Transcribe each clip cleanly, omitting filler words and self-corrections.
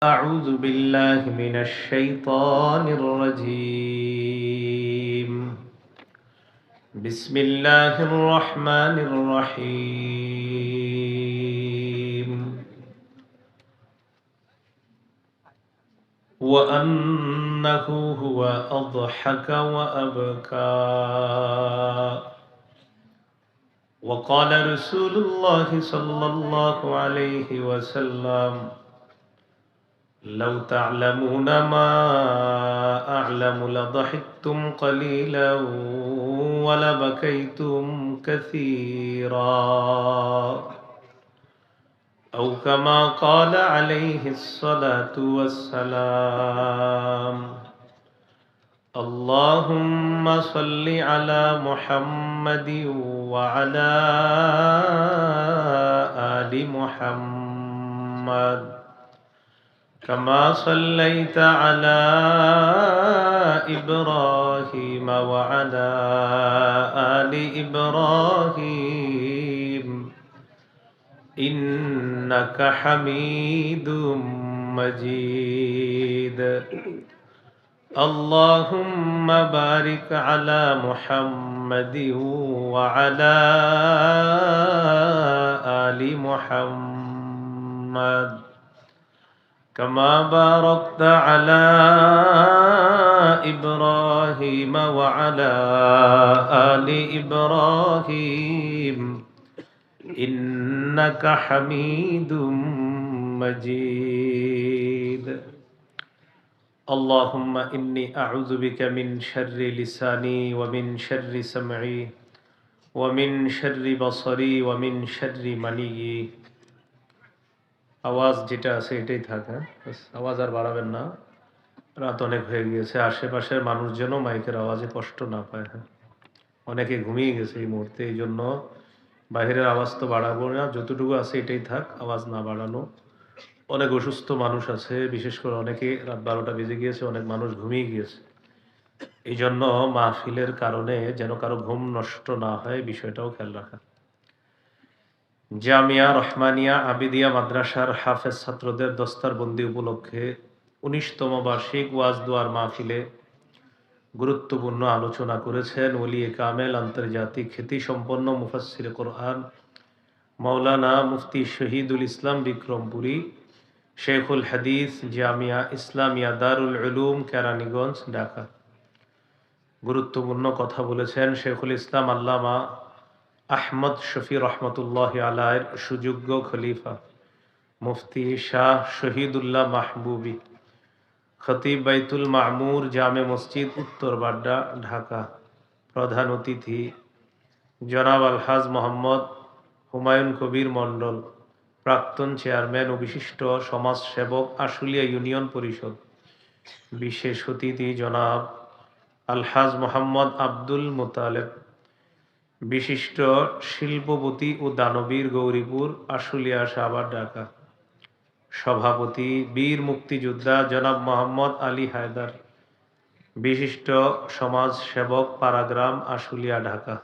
أعوذ بالله من الشيطان الرجيم. بسم الله الرحمن الرحيم. وأنه هو أضحك وأبكى. وقال رسول الله صلى الله عليه وسلم: لو تعلمون ما أعلم لضحكتم قليلا ولبكيتم كثيرا، أو كما قال عليه الصلاة والسلام. اللهم صل على محمد وعلى آل محمد كما صليت على إبراهيم وعلى آل إبراهيم إنك حميد مجيد. اللهم بارك على محمد وعلى آل محمد كما باركت على إبراهيم وعلى آل إبراهيم إنك حميد مجيد. اللهم إني أعوذ بك من شر لساني ومن شر سمعي ومن شر بصري ومن شر مني। আওয়াজ যেটা আছে এটাই থাকে, আওয়াজ আর বাড়াবেন না, রাত অনেক হয়ে গিয়েছে, আশেপাশের মানুষজনও মাইকের আওয়াজে কষ্ট না পায়। অনেকে ঘুমিয়ে গেছে এই মুহূর্তে, এই জন্য বাইরের আওয়াজ তো বাড়াবো না, যতটুকু আছে এটাই থাক, আওয়াজ না বাড়ানো। অনেক অসুস্থ মানুষ আছে, বিশেষ করে অনেকে রাত 12টা বেজে গিয়েছে, অনেক মানুষ ঘুমিয়ে গিয়েছে। এই জন্য মাহফিলের কারণে যেন কারো ঘুম নষ্ট না হয়, বিষয়টাও খেয়াল রাখা। জামিয়া রহমানিয়া আবিদিয়া মাদ্রাসার হাফেজ ছাত্রদের দস্তারবন্দি উপলক্ষে 19তম বার্ষিক ওয়াজ দোয়ার মাহফিলে গুরুত্বপূর্ণ আলোচনা করেছেন ওলিয়ে কামেল, আন্তর্জাতিক খ্যাতিসম্পন্ন মুফাসসির কোরআন মাওলানা মুফতি শহীদুল ইসলাম বিক্রমপুরী, শেখুল হাদিস, জামিয়া ইসলামিয়া দারুল উলুম, কেরানীগঞ্জ, ঢাকা। গুরুত্বপূর্ণ কথা বলেছেন শেখুল ইসলাম আল্লামা আহমদ শফি রহমতুল্লাহ আলাইর সুযোগ্য খলিফা মুফতি শাহ শহীদুল্লাহ মাহবুবী, খতিব বাইতুল মামুর জামে মসজিদ, উত্তর বাড্ডা, ঢাকা। প্রধান অতিথি জনাব আলহাজ মোহাম্মদ হুমায়ুন কবির মণ্ডল, প্রাক্তন চেয়ারম্যান ও বিশিষ্ট সমাজসেবক, আশুলিয়া ইউনিয়ন পরিষদ। বিশেষ অতিথি জনাব আলহাজ মোহাম্মদ আব্দুল মোতালেব, বিশিষ্ট শিল্পপতি ও দানবীর, গৌরীপুর, আশুলিয়া, সাভার, ঢাকা। সভাপতি বীর মুক্তিযোদ্ধা জনাব মোহাম্মদ আলী হায়দার, বিশিষ্ট সমাজ সেবক, পাড়াগ্রাম, আশুলিয়া, ঢাকা।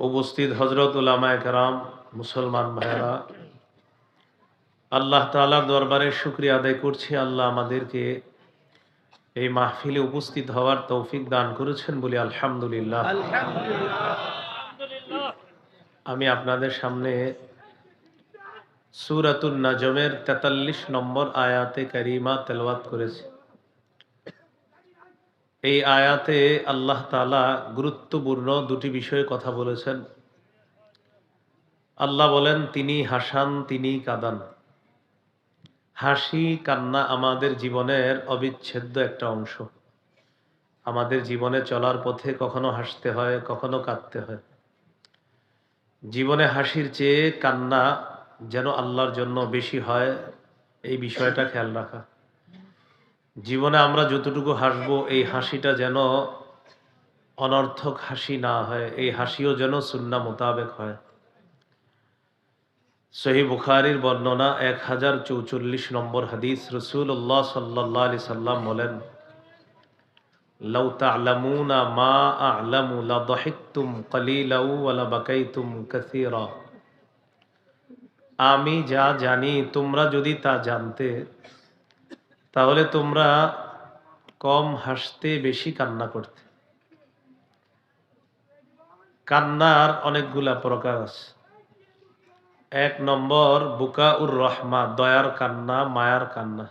উপস্থিত হযরত উলামায়ে কেরাম, মুসলমান ভাইরা, আল্লাহ তাআলার দরবারে শুকরিয়া আদায় করছি, আল্লাহ আমাদেরকে এই মাহফিলে উপস্থিত হওয়ার তৌফিক দান করেছেন বলি আলহামদুলিল্লাহ। আমি আপনাদের সামনে সূরাতুন নাজমের 43 নম্বর আয়াতে কারিমা তেলাওয়াত করেছি। এই আয়াতে আল্লাহ তাআলা গুরুত্বপূর্ণ দুটি বিষয়ে কথা বলেছেন। আল্লাহ বলেন, তিনি হাসান, তিনি কাঁদান। হাসি কান্না আমাদের জীবনের অবিচ্ছেদ্য একটা অংশ। আমাদের জীবনে চলার পথে কখনো হাসতে হয়, কখনো কাঁদতে হয়। জীবনে হাসির চেয়ে কান্না যেন আল্লাহর জন্য বেশি হয়, এই বিষয়টা খেয়াল রাখা। জীবনে আমরা যতটুকু হাসবো, এই হাসিটা যেন অনর্থক হাসি না হয়, এই হাসিও যেন সুন্নাহ মোতাবেক হয়। সহিহ বুখারীর বর্ণনা 1044 নম্বর হাদিস, রাসূলুল্লাহ সাল্লাল্লাহু আলাইহি সাল্লাম বলেন, লাউ তা'লামুনা মা আ'লামু লাদাহিকতুম কালিলাও ওয়া লাবাকাইতুম কাসীরা। আমি যা জানি তোমরা যদি তা জানতে, তাহলে তোমরা কম হাসতে, বেশি কান্না করতে। কান্নার অনেকগুলা প্রকার আছে। এক নম্বর বুকাউর রহমা, দয়ার কান্না, মায়ার কান্না।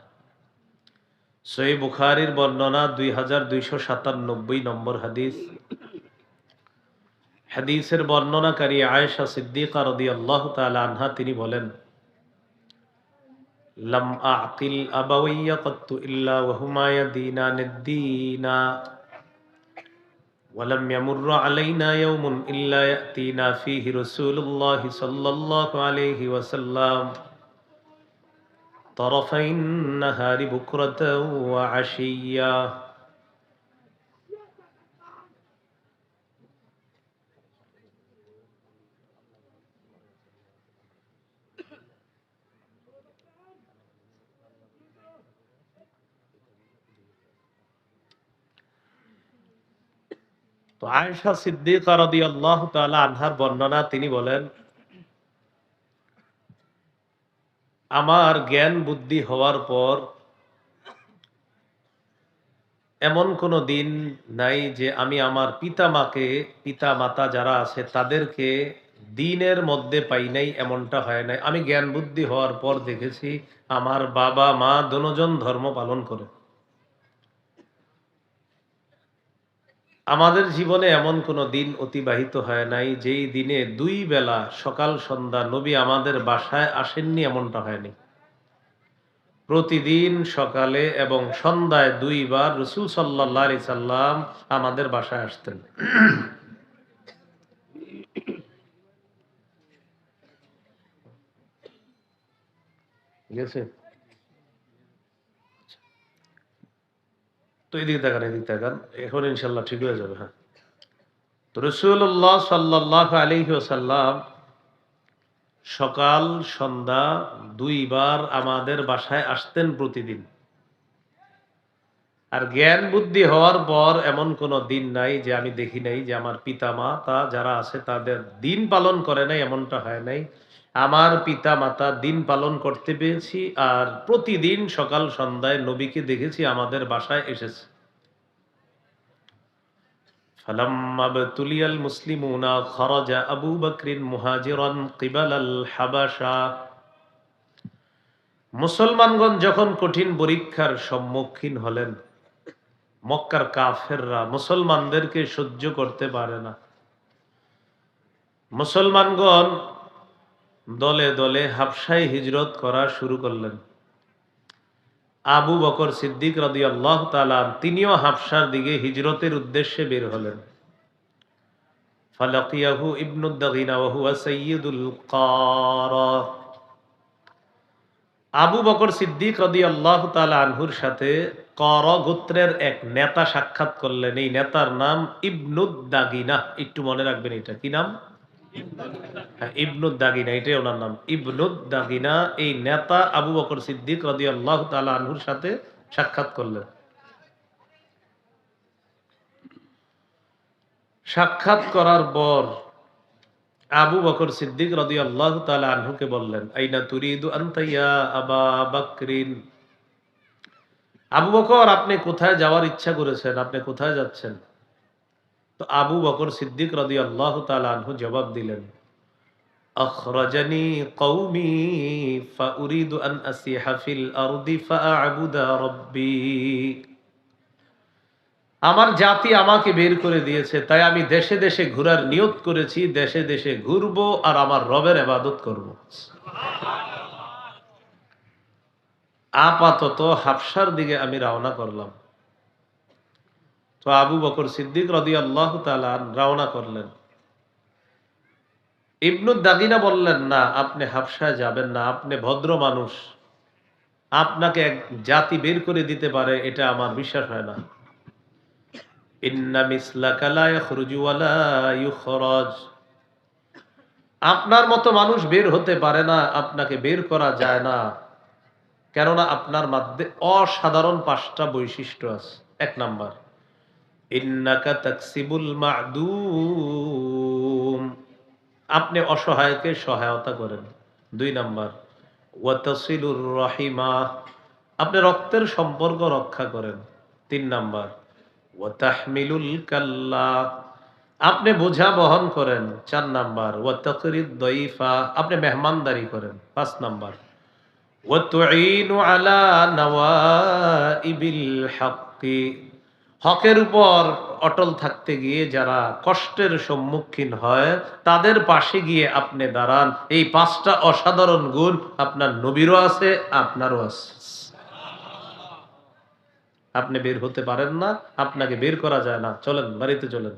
সহিহ বুখারীর বর্ণনা 2297 নম্বর হাদিস। হাদিসের বর্ণনাকারী আয়েশা সিদ্দিকা রাদিয়াল্লাহু তাআলা আনহা, তিনি বলেন, লাম আকিল আবাওয়াইয়া কত্তু ইল্লা ওয়াহুমা ইয়াদিনানিদ-দীনা ওয়া লাম ইয়ামুররা আলাইনা ইয়াওমুন ইল্লা ইয়াতিনা ফীহি রাসূলুল্লাহ সাল্লাল্লাহু আলাইহি ওয়াসাল্লাম তারাফাইন নাহারি বুকরাতাও ওয়া আশিয়্যা। তো আয়েশা সিদ্দিকা রাদিয়াল্লাহু তাআলা আনহার বর্ণনা, তিনি বলেন, আমার জ্ঞান বুদ্ধি হওয়ার পর এমন কোনো দিন নাই যে আমি আমার পিতা মাতা যারা আছে তাদেরকে দ্বীনের মধ্যে পাই নাই, এমনটা হয় নাই। আমি জ্ঞান বুদ্ধি হওয়ার পর দেখেছি আমার বাবা মা দুজন ধর্ম পালন করে। আমাদের জীবনে এমন কোনো দিন অতিবাহিত হয় নাই যেই দিনে 2 বেলা সকাল সন্ধ্যা নবী আমাদের বাসায় আসেননি, এমনটা হয়নি। প্রতিদিন সকালে এবং সন্ধ্যায় 2 বার রাসূল সাল্লাল্লাহু আলাইহি সাল্লাম আমাদের বাসায় আসতেন। ঠিক আছে? তো এদিকে তাকান, এখন ইনশাল্লাহ ঠিক হয়ে যাবে। হ্যাঁ, তো রাসূলুল্লাহ সাল্লাল্লাহু আলাইহি ওয়াসাল্লাম সকাল সন্ধ্যা 2 বার আমাদের বাসায় আসতেন প্রতিদিন। আর জ্ঞান বুদ্ধি হওয়ার পর এমন কোনো দিন নাই যে আমি দেখি নাই যে আমার পিতা মাতা যারা আছে তাদের দিন পালন করে নাই, এমনটা হয় নাই। আমার পিতা মাতা দিন পালন করতে পেরেছি, আর প্রতিদিন সকাল সন্ধ্যায় নবীকে দেখেছি আমাদের বাসায় এসেছে। ফালাম্মা বতুলিয়াল মুসলিমুনা খরাজা আবু বকরিন মুহাজিরান কিবালাল হাবাশা। মুসলমানগণ যখন কঠিন পরীক্ষার সম্মুখীন হলেন, মক্কার কাফেররা মুসলমানদেরকে সহ্য করতে পারে না, মুসলমানগণ দলে দলে হাবশায় হিজরত করা শুরু করলেন। আবু বকর সিদ্দিক রাদিয়াল্লাহু তাআলা তিনিও হাবশার দিকে হিজরতের উদ্দেশ্যে বের হলেন। ফালাকিয়াহু ইবনুদ দাগিনা ওয়া হুয়া সাইয়্যিদুল কারা। আবু বকর সিদ্দিক রাদিয়াল্লাহু তাআলা আনহুর সাথে কারা গোত্রের এক নেতা সাক্ষাৎ করলেন। এই নেতার নাম ইবনুদ দাগিনা। একটু মনে রাখবেন, এটা কি নাম? হ্যাঁ, ইবনুদ দাগিনা, এটাই ওনার নাম, ইবনুদ দাগিনা। এই নেতা আবু বকর সিদ্দিক রাদিয়াল্লাহু তাআলা আনহুর সাথে সাক্ষাৎ করলেন। সাক্ষাৎ করার পর আবু বকর সিদ্দিক রাদিয়াল্লাহু তাআলা আনহুকে বললেন, আইনা তুরিদু আনতা ইয়া আবা বকরিন। আবু বকর, আপনি কোথায় যাওয়ার ইচ্ছা করেছেন? আপনি কোথায় যাচ্ছেন? তো আবু বকর সিদ্দিক রাদিয়াল্লাহু তাআলা আনহু জবাব দিলেন, আখরাজানি কওমি ফাউরিদু আন আসিহা ফিল আরদি ফাআবুদা রাব্বি। আমার জাতি আমাকে বের করে দিয়েছে, তাই আমি দেশে দেশে ঘোরার নিয়ত করেছি। দেশে দেশে ঘুরবো আর আমার রবের ইবাদত করব। আপাতত হাবশার দিকে আমি রওনা করলাম। তো আবু বকর সিদ্দিক রাদিয়াল্লাহু তাআলা রওনা করলেন। ইবনুদ দাগিনা বললেন, না, আপনি হাবশায় যাবেন না, আপনি ভদ্র মানুষ, আপনাকে এক জাতি বের করে দিতে পারে এটা আমার বিশ্বাস হয় না। ইন্না মিসলাকা লা ইয়াখরুজু ওয়া লা ইউখরাজ। আপনার মতো মানুষ বের হতে পারে না, আপনাকে বের করা যায় না, কেননা আপনার মধ্যে অসাধারণ 5টা বৈশিষ্ট্য আছে। 1 নাম্বার, ইন্নাকা তাকসিবুল মা'দুম। আপনি অসহায়কে সহায়তা করেন। 2 নাম্বার ওয়াতাসিলুর রাহিমা, আপনি রক্তের সম্পর্ক রক্ষা করেন। 3 নাম্বার ওয়াতাহমিলুল কাল্লা, আপনি বোঝা বহন করেন। 4 নাম্বার ওয়াতাকরিদ দাইফা, আপনি মেহমানদারি করেন। 5 নাম্বার ওয়াতুঈনু আলা নওয়াইবিল হক্কি, হকের উপর অটল থাকতে গিয়ে যারা কষ্টের সম্মুখীন হয় তাদের পাশে গিয়ে আপনি দাঁড়ান। এই 5টা অসাধারণ গুণ আপনার নবীরও আছে, আপনারও আছে। আপনি বের হতে পারেন না, আপনাকে বের করা যায় না, চলেন বাড়িতে চলেন।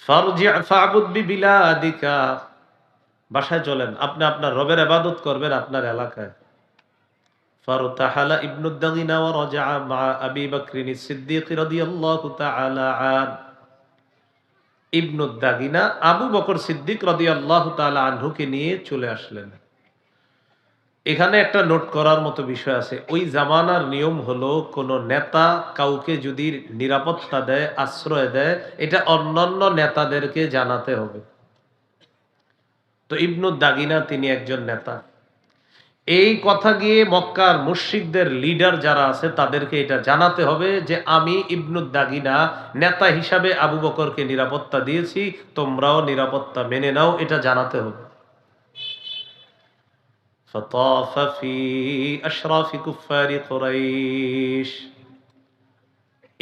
ফারজি ফাবুদ বিবিলাদিকা, বাসায় চলেন, আপনি আপনার রবের ইবাদত করবেন আপনার এলাকায়। ফারতাহালা ইবনুদ দাগিনা ওয়া রাজা মা আবি বকরিন সিদ্দিক রাদিয়াল্লাহু তাআলা আন, ইবনুদ দাগিনা আবু বকর সিদ্দিক রাদিয়াল্লাহু তাআলা আনহুকে নিয়ে চলে আসলেন। এখানে একটা নোট করার মতো বিষয় আছে। ওই জামানার নিয়ম হলো কোন নেতা কাউকে যদি নিরাপত্তা দেয়, আশ্রয় দেয়, এটা অন্যান্য নেতাদেরকে জানাতে হবে। তো ইবনুদ দাগিনা তিনি একজন নেতা। এই কথা গিয়ে মক্কার মুশরিকদের লিডার যারা আছে তাদেরকে এটা জানাতে হবে যে আমি ইবনুদ দাগিনা নেতা হিসাবে আবু বকরকে নিরাপত্তা দিয়েছি, তোমরাও নিরাপত্তা মেনে নাও, এটা জানাতে হবে। فطاف في أشراف كفار قريش,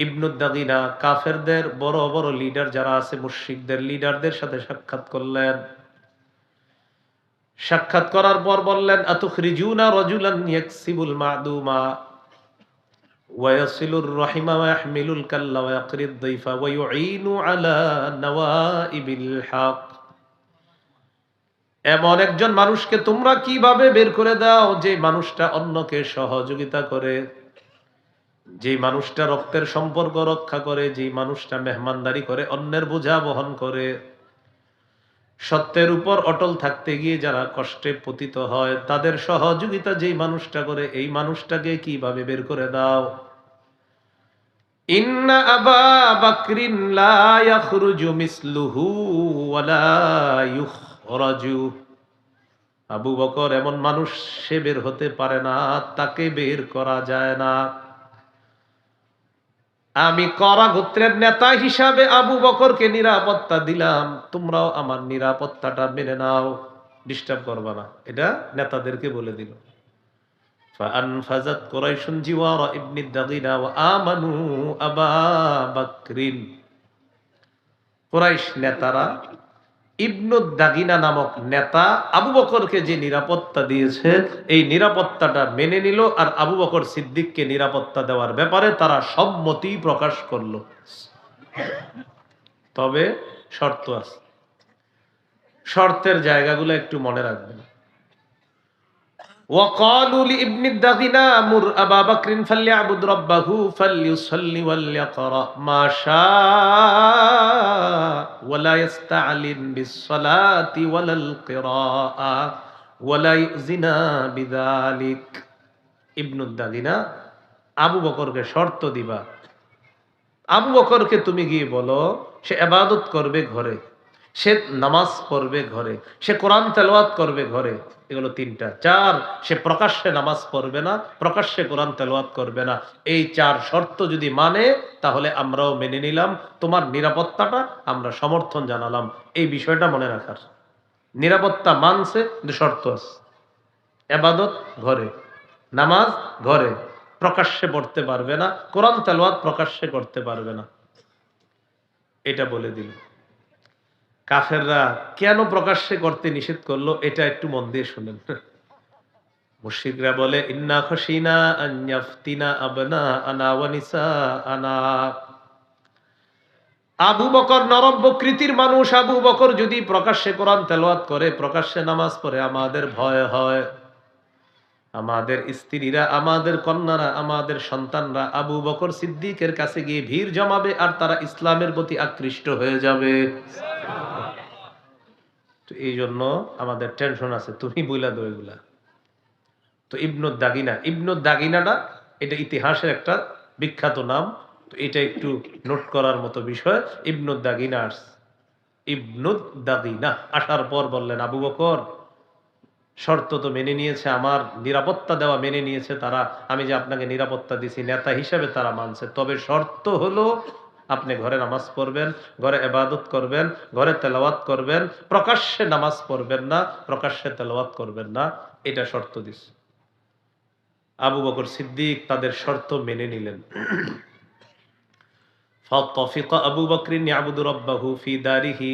ইবনুদ দাগিনা কাফেরদের বড় বড় লিডার যারা আছে, মুশরিকদের লিডারদের সাথে সাক্ষাৎ করলেন। সাক্ষাৎ করার পর বললেন আতুখরিজুনা রাজুলান ইয়াকসিবুল মাদুমা ওয়া ইয়াসিলুর রাহিমা ওয়া ইয়াহমিলুল কাল্লা ওয়া ইয়াকরিদ দাইফা ওয়া ইউঈনু আলা নওয়াইবিল হক, এমন একজন মানুষকে তোমরা কিভাবে বের করে দাও যে মানুষটা অন্যকে সহযোগিতা করে, যে মানুষটা রক্তের সম্পর্ক রক্ষা করে, যে মানুষটা মেহমানদারি করে, অন্যের বোঝা বহন করে, সত্যের উপর অটল থাকতে গিয়ে যারা কষ্টে পতিত হয় তাদের সহযোগিতা যেই মানুষটা করে, এই মানুষটাকে কিভাবে বের করে দাও। ইন্না আবা বকরিন লা ইয়াখরুজু মিসলুহু ওয়া লা ইউখরাজু, আবু বকর এমন মানুষ, সে বের হতে পারে না, তাকে বের করা যায় না। আমি করা গোত্রের নেতা হিসাবে আবু বকরকে নিরাপত্তা দিলাম, তোমরাও আমার নিরাপত্তাটা মেনে নাও, ডিস্টার্ব করবা না, এটা নেতাদেরকে বলে দিল। ফাআনফাযাত কুরাইশুন জিওয়ারা ইবনি দাগিনা ওয়া আমানু আবা বকরিন, কুরাইশ নেতারা ইবনুদ দাগিনা নামক নেতা আবু বকরকে যে নিরাপত্তা দিয়েছে এই নিরাপত্তাটা মেনে নিল, আর আবু বকর সিদ্দিককে নিরাপত্তা দেওয়ার ব্যাপারে তারা সম্মতি প্রকাশ করলো। তবে শর্ত আছে, শর্তের জায়গাগুলো একটু মনে রাখবেন। وقالوا لابن الدغنا مر أبا بكر فليعبد ربه فليصلي وليقرأ ما شاء ولا يستعلن بالصلاة ولا القراءة ولا يؤذنا بذلك। ইবনু দাগিনা আবু বকরকে শর্ত দিবা, আবু বকরকে তুমি গিয়ে বলো সে ইবাদত করবে ঘরে, সে নামাজ পড়বে ঘরে, সে কোরআন তেলাওয়াত করবে ঘরে, এগুলো 3টা। 4, সে প্রকাশ্যে নামাজ পড়বে না, প্রকাশ্যে কোরআন তেলাওয়াত করবে না। এই 4 শর্ত যদি মানে তাহলে আমরাও মেনে নিলাম, তোমার নিরাপত্তাটা আমরা সমর্থন জানালাম। এই বিষয়টা মনে রাখার, নিরাপত্তা মানছে কিন্তু শর্ত আছে। ইবাদত ঘরে, নামাজ ঘরে, প্রকাশ্যে পড়তে পারবে না, কোরআন তেলাওয়াত প্রকাশ্যে করতে পারবে না, এটা বলে দিল। কাফেররা কেন প্রকাশ্যে করতে নিষেধ করলো এটা একটু মন দিয়ে শুনেন। মুশরিকরা বলে ইন্না খাশিনা আন ইয়াফতিনা আবনা আনা ওয়া নিসাআনা, আবু বকর নরম প্রকৃতির মানুষ, আবু বকর যদি প্রকাশ্যে কোরআন তেলাওয়াত করে, প্রকাশ্যে নামাজ পড়ে, আমাদের ভয় হয় আমাদের স্ত্রীরা, আমাদের কন্যারা, আমাদের সন্তানরা আবু বকর সিদ্দিকের কাছে গিয়ে ভিড় জমাবে আর তারা ইসলামের প্রতি আকৃষ্ট হয়ে যাবে। তো এই জন্য আমাদের টেনশন আছে, তুমি বইলা দো এগুলা। তো ইবনুদ দাগিনা, ইবনুদ দাগিনাটা এটা ইতিহাসের একটা বিখ্যাত নাম, তো এটা একটু নোট করার মতো বিষয়। ইবনুদ দাগিনা ইবনুদ দাগিনা। আসার পর বললেন, আবু বকর শর্ত তো মেনে নিয়েছে, আমার নিরাপত্তা দেওয়া মেনে নিয়েছে তারা, আমি যে আপনাকে নিরাপত্তা দিছি নেতা হিসেবে তারা মানছে, তবে শর্ত হলো আপনি ঘরে নামাজ পড়বেন, ঘরে ইবাদত করবেন, ঘরে তেলাওয়াত করবেন, প্রকাশ্যে নামাজ পড়বেন না, প্রকাশ্যে তেলাওয়াত করবেন না, এটা শর্ত দিছে। আবু বকর সিদ্দিক তাদের শর্ত মেনে নিলেন। ফাতাফিকা আবু বকরিন ইয়াবুদু রাব্বাহু ফি দারিহি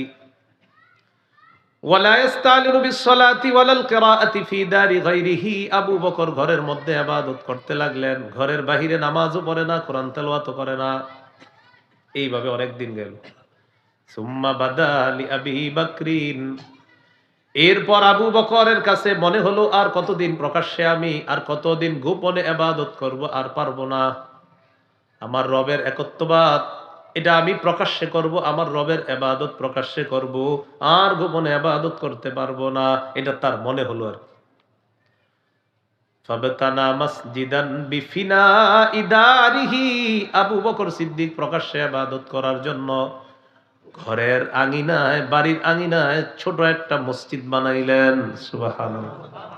ওয়ালা ইস্তালিনু বিসসালাতি ওয়ালাল কিরাআতি ফি দারি গায়রিহি। আবু বকর ঘরের মধ্যে ইবাদত করতে লাগলেন, ঘরের বাহিরে নামাজও পড়ে না, কোরআন তেলাওয়াতও করে না। এইভাবে অনেক দিন গেল। সুম্মা বাদা লি আবি বকরিন, এরপর আবু বকরের কাছে মনে হলো আর কতদিন প্রকাশ্যে আমি, আর কতদিন গোপনে ইবাদত করব, আর পারবো না। আমার রবের একত্ববাদ এটা আমি প্রকাশ্যে করব, আমার রবের ইবাদত প্রকাশ্যে করব, আর গোপনে ইবাদত করতে পারবো না, এটা তার মনে হলো। আর ফাবতানা মসজিদান বিফিনা ইদারিহি, আবু বকর সিদ্দিক প্রকাশ্যে ইবাদত করার জন্য ঘরের আঙিনায়, বাড়ির আঙিনায় ছোট একটা মসজিদ বানাইলেন। সুবহানাল্লাহ,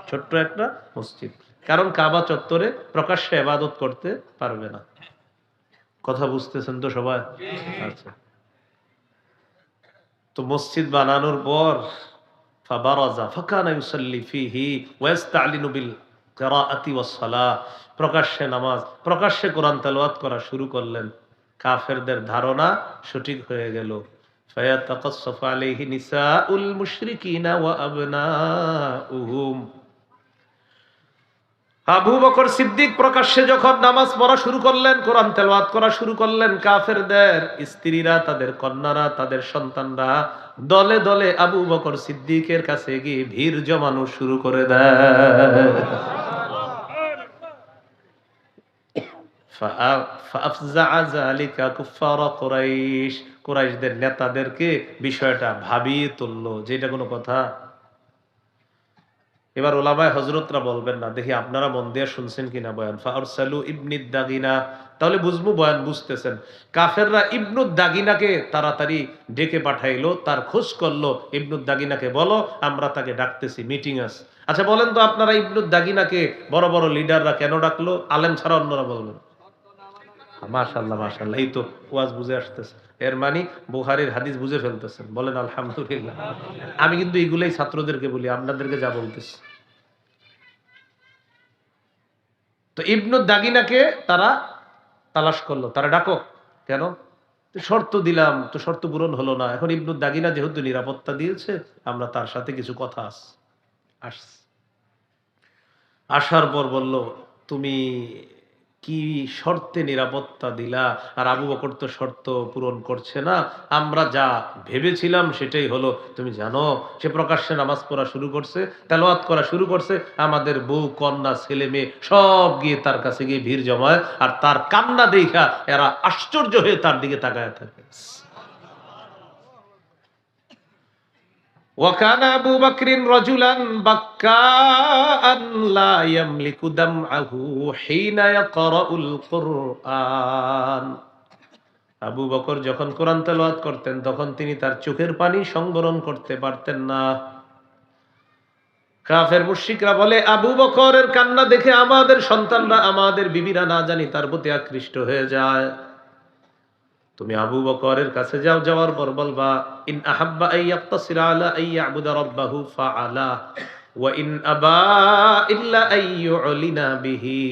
ছোট্ট একটা মসজিদ। কারণ কাবা চত্বরে প্রকাশ্যে ইবাদত করতে পারবে না। কথা বুঝতেছেন তো সবাই? আচ্ছা, তো মসজিদ বানানোর পর ফাবারাজা ফাকানা ইউসাল্লি ফিহি ওয়া ইস্তালিনু বিল কিরাআতি ওয়াস সালাহ, প্রকাশ্যে নামাজ, প্রকাশ্যে কোরআন তেলাওয়াত করা শুরু করলেন। কাফেরদের ধারণা সঠিক হয়ে গেল। ফায়াতাকাসসাফু আলাইহি নিসাউল মুশরিকিনা ওয়া আবনাউহুম। আবু বকর সিদ্দিক প্রকাশ্যে যখন নামাজ পড়া শুরু করলেন, কোরআন তেলাওয়াত করা শুরু করলেন, কাফেরদের স্ত্রীরা, তাদের কন্যারা, তাদের সন্তানরা দলে দলে আবু বকর সিদ্দিকের কাছে গিয়ে ভিড় জমানো শুরু করে দেয়। ফাআফজাআ যালিকা কুফার কুরাইশ, কুরাইশদের নেতাদেরকে বিষয়টা ভাবিয়ে তুললো যে এটা কোনো কথা। এবার ওলামায়ে হযরতরা বলবেন না, দেখি আপনারা মন দিয়ে শুনছেন কিনা বয়ান। ফাআরসালু ইবনুদ দাগিনা, তাহলে বুঝবো বয়ান বুঝতেছেন। কাফেররা ইবনুদ দাগিনাকে তাড়াতাড়ি ডেকে পাঠাইলো, তার খোঁজ করলো, ইবনুদ দাগিনাকে বলো আমরা তাকে ডাকতেছি, মিটিং আছে। আচ্ছা বলেন তো আপনারা ইবনুদ দাগিনাকে বড় বড় লিডাররা কেন ডাকলো? আলেম ছাড়া অন্যরা বলবেন। মাশাআল্লাহ মাশাআল্লাহ, এই তো ওয়াজ বুঝে আসতেছে। এর মানে বুখারীর হাদিস বুঝে ফেলতেছেন, বলেন আলহামদুলিল্লাহ। আমি কিন্তু এগুলাই ছাত্রদেরকে বলি, আপনাদেরকে যা বলতেছি। তো ইবনুদ দাগিনাকে তারা তালাশ করলো, তারা ডাকো কেন? তো শর্ত দিলাম, তো শর্ত পূরণ হলো না। এখন ইবনুদ দাগিনা যেহেতু নিরাপত্তা দিয়েছে, আমরা তার সাথে কিছু কথা আসার পর বলল, তুমি কি শর্তে নিরাপত্তা দিলা? আর আবু বকর তো শর্ত পূরণ করছে না। আমরা যা ভেবেছিলাম সেটাই হলো। তুমি জানো সে প্রকাশ্যে নামাজ পড়া শুরু করছে, তেলাওয়াত করা শুরু করছে, আমাদের বউ কন্যা ছেলে মেয়ে সব গিয়ে তার কাছে গিয়ে ভিড় জমায়, আর তার কান্না দেখা এরা আশ্চর্য হয়ে তার দিকে তাকায় থাকে। وكان أبو بكر رجلا بكاء لا يملك دمعه حين يقرأ القرآن। আবু বকর যখন কোরআন তেলাওয়াত করতেন তখন তিনি তার চোখের পানি সংবরণ করতে পারতেন না। কাফের মুশরিকরা বলে, আবু বকরের কান্না দেখে আমাদের সন্তানরা, আমাদের বিবিরা না জানি তার প্রতি আকৃষ্ট হয়ে যায়। তুমি আবু বকরের কাছে যাও, যাওয়ার পর বলবা, ইন আহাব্বা আইয়াক্তাসিরা আলা আইয়াবুদা রাব্বাহু ফাআলা ওয়া ইন আবা ইল্লা আইয়ুলিনা বিহি।